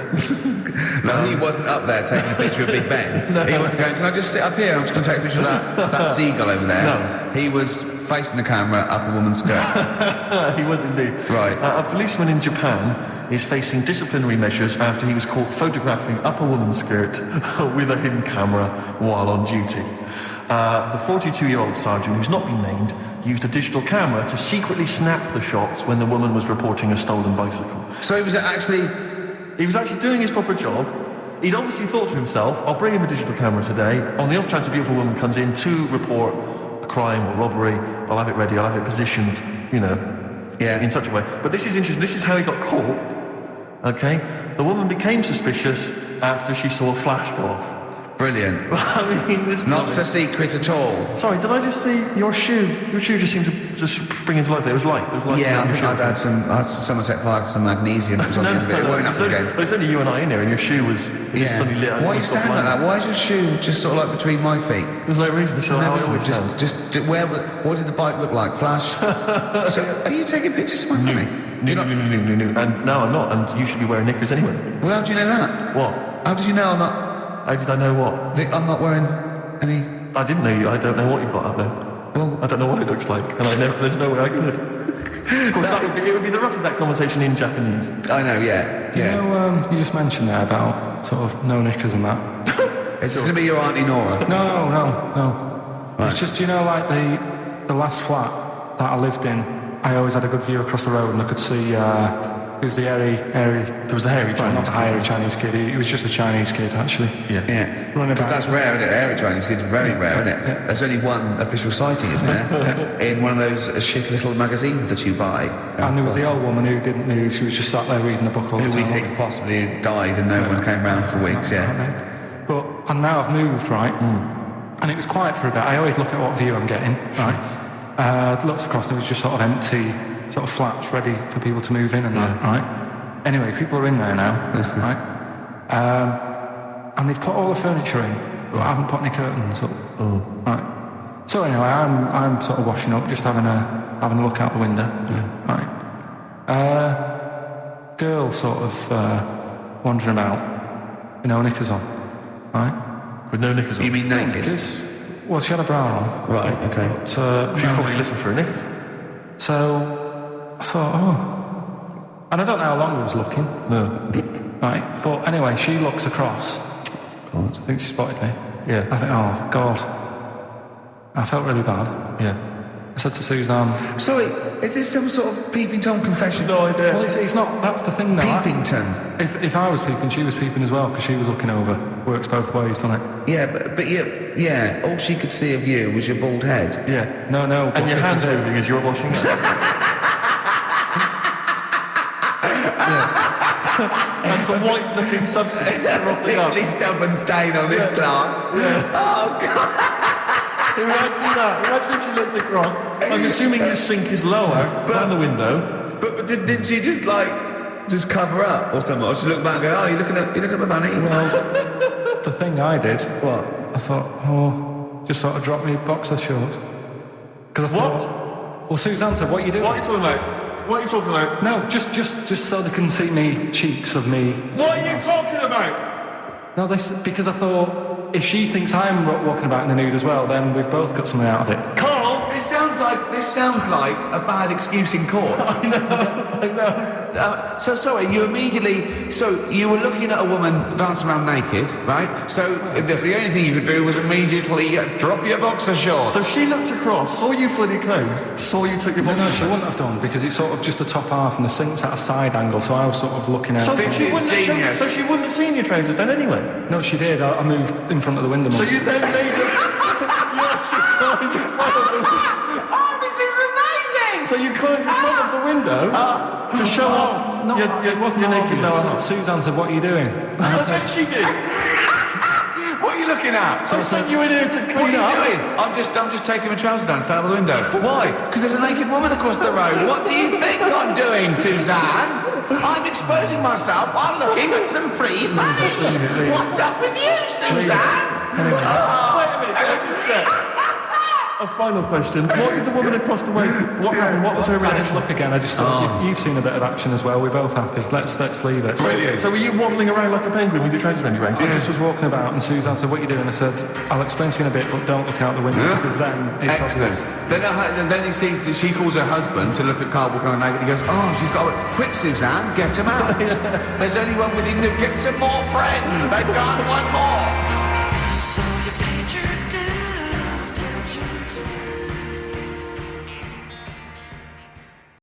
Speaker 2: No, he wasn't up there taking a picture of Big Ben.
Speaker 1: No.
Speaker 2: He wasn't going, can I just sit up here? I'm just going to take a picture of that seagull over there.
Speaker 1: No.
Speaker 2: He was facing the camera up a woman's skirt.
Speaker 1: He was indeed.
Speaker 2: Right.
Speaker 1: A policeman in Japan is facing disciplinary measures after he was caught photographing up a woman's skirt with a hidden camera while on duty. The 42-year-old sergeant, who's not been named, used a digital camera to secretly snap the shots when the woman was reporting a stolen bicycle.
Speaker 2: So he was actually...
Speaker 1: He was actually doing his proper job. He'd obviously thought to himself, I'll bring him a digital camera today. On the off chance a beautiful woman comes in to report a crime or robbery, I'll have it ready, I'll have it positioned, in such a way. But this is interesting. This is how he got caught. Okay? The woman became suspicious after she saw a flash go off.
Speaker 2: Brilliant.
Speaker 1: I mean, this
Speaker 2: Not so secret at all.
Speaker 1: Sorry, did I just see your shoe? Your shoe just seemed to just spring into life there? It was light.
Speaker 2: Yeah, I think I'd had someone set fire to some magnesium. It was on the end of it. It won't happen again.
Speaker 1: Well, it's only you and I in there, and your shoe was just suddenly lit up.
Speaker 2: Why are you standing like that? Why is your shoe just sort of like between my feet?
Speaker 1: There's no reason to say how I always stand.
Speaker 2: What did the bike look like? Flash? So, are you taking pictures of my family?
Speaker 1: No. And no, I'm not. And you should be wearing knickers anyway.
Speaker 2: Well, how do you know that?
Speaker 1: What?
Speaker 2: How did you know I'm not?
Speaker 1: How did I know what?
Speaker 2: I'm not wearing any...
Speaker 1: I didn't know you. I don't know what you've got up there.
Speaker 2: Well,
Speaker 1: I don't know what it looks like, and there's no way I could. Of course, it would be the rough of that conversation in Japanese.
Speaker 2: I know, yeah.
Speaker 3: You know, you just mentioned there about sort of no knickers and that.
Speaker 2: Is this going to be your Auntie Nora?
Speaker 3: No.
Speaker 2: Right.
Speaker 3: It's just, you know, like the last flat that I lived in, I always had a good view across the road and I could see, it was the hairy...
Speaker 1: There was the hairy Chinese
Speaker 3: not the hairy Chinese kid, he was just a Chinese kid, actually.
Speaker 2: Yeah. Because that's rare, isn't it? Hairy Chinese kid's very rare, isn't it?
Speaker 3: Yeah.
Speaker 2: There's only one official sighting, isn't there? In one of those shit little magazines that you buy.
Speaker 3: And there was the old woman who didn't move, she was just sat there reading the book all the
Speaker 2: Who
Speaker 3: time.
Speaker 2: we think possibly died and no one came round for weeks,
Speaker 3: And now I've moved, right? And it was quiet for a bit. I always look at what view I'm getting, right? Looked across and it was just sort of empty, sort of flats ready for people to move in and that, right? Anyway, people are in there now, right? And they've put all the furniture in, but I haven't put any curtains up, right? So anyway, I'm sort of washing up, just having a look out the window, right? Girl sort of wandering about, with no knickers on, right?
Speaker 1: With no knickers on?
Speaker 2: You mean naked?
Speaker 3: Because, well, she had a bra on.
Speaker 2: Right, okay.
Speaker 3: But,
Speaker 1: She probably looking for a knickers.
Speaker 3: So I thought, and I don't know how long I was looking.
Speaker 1: No.
Speaker 3: Right, but anyway, she looks across.
Speaker 2: God.
Speaker 3: I think she spotted me.
Speaker 1: Yeah.
Speaker 3: I think, oh, God. I felt really bad.
Speaker 1: Yeah.
Speaker 3: I said to Suzanne...
Speaker 2: Sorry, is this some sort of Peeping Tom confession?
Speaker 1: No idea.
Speaker 3: Well, it's not, that's the thing, though.
Speaker 2: Peepington.
Speaker 3: If I was peeping, she was peeping as well, because she was looking over. Works both ways, doesn't it?
Speaker 2: Yeah, but yeah, all she could see of you was your bald head.
Speaker 1: Yeah.
Speaker 3: No.
Speaker 1: And your hands moving as you were washing up. And some white-looking substance.
Speaker 2: Particularly stubborn stain on this plant.
Speaker 1: Yeah.
Speaker 2: Oh, God.
Speaker 1: Imagine that. Imagine if you looked across. I'm assuming your sink is lower than the window.
Speaker 2: But did she just cover up or something? Or she looked back and go, oh, you're looking at my vanity?
Speaker 3: Well, the thing I did...
Speaker 2: What?
Speaker 3: I thought, just sort of drop me boxer shorts. Because I thought... Well, Suzanne said, what are you doing?
Speaker 1: What are you talking about? What are you talking about?
Speaker 3: No, just so they can see me cheeks of me.
Speaker 1: What are you talking about?
Speaker 3: No, because I thought if she thinks I'm walking about in the nude as well, then we've both got something out of it.
Speaker 2: Carl, this sounds like a bad excuse in court.
Speaker 1: I know.
Speaker 2: So sorry, you were looking at a woman dancing around naked, right? So the only thing you could do was immediately drop your boxer shorts.
Speaker 1: So she looked across, saw you fully clothed, saw you took your boxer
Speaker 3: No, she wouldn't have done because it's sort of just the top half and the sink's at a side angle, so I was sort of looking out.
Speaker 1: So
Speaker 2: This is genius.
Speaker 1: So she wouldn't have seen your trousers then anyway?
Speaker 3: No, she did. I moved in front of the window.
Speaker 1: So you then made them... You actually climbed in front of the window.
Speaker 2: Oh, this is amazing!
Speaker 1: So you climbed in front of the window to show off
Speaker 3: No, it wasn't
Speaker 1: your naked
Speaker 3: obvious.
Speaker 1: lower half.
Speaker 3: Suzanne said, what are you doing? And I
Speaker 1: What
Speaker 3: said,
Speaker 1: did she do?
Speaker 2: What are you looking at?
Speaker 1: I sent you in here to
Speaker 2: What
Speaker 1: clean
Speaker 2: are
Speaker 1: up.
Speaker 2: you doing? I'm just taking my trousers down, stand out the window. Why? Because there's a naked woman across the road. What do you think I'm doing, Suzanne? I'm exposing myself. I'm looking at some free fanny. What's up with you, Suzanne?
Speaker 1: Wait a minute, can I just check? A final question. What did the woman across the way... What happened? What was her
Speaker 3: I didn't
Speaker 1: reaction?
Speaker 3: look again. I just thought, you've seen a bit of action as well. We're both happy. Let's leave it.
Speaker 1: So were you waddling around like a penguin with your trousers around your ankles?
Speaker 3: I just was walking about and Suzanne said, what are you doing? I said, I'll explain to you in a bit, but don't look out the window because then it's
Speaker 2: Excellent.
Speaker 3: obvious.
Speaker 2: Then he sees that she calls her husband to look at Carl walking around naked. He goes, oh, she's got... Quick, Suzanne, get him out. There's only one with him to get some more friends. They've got one more.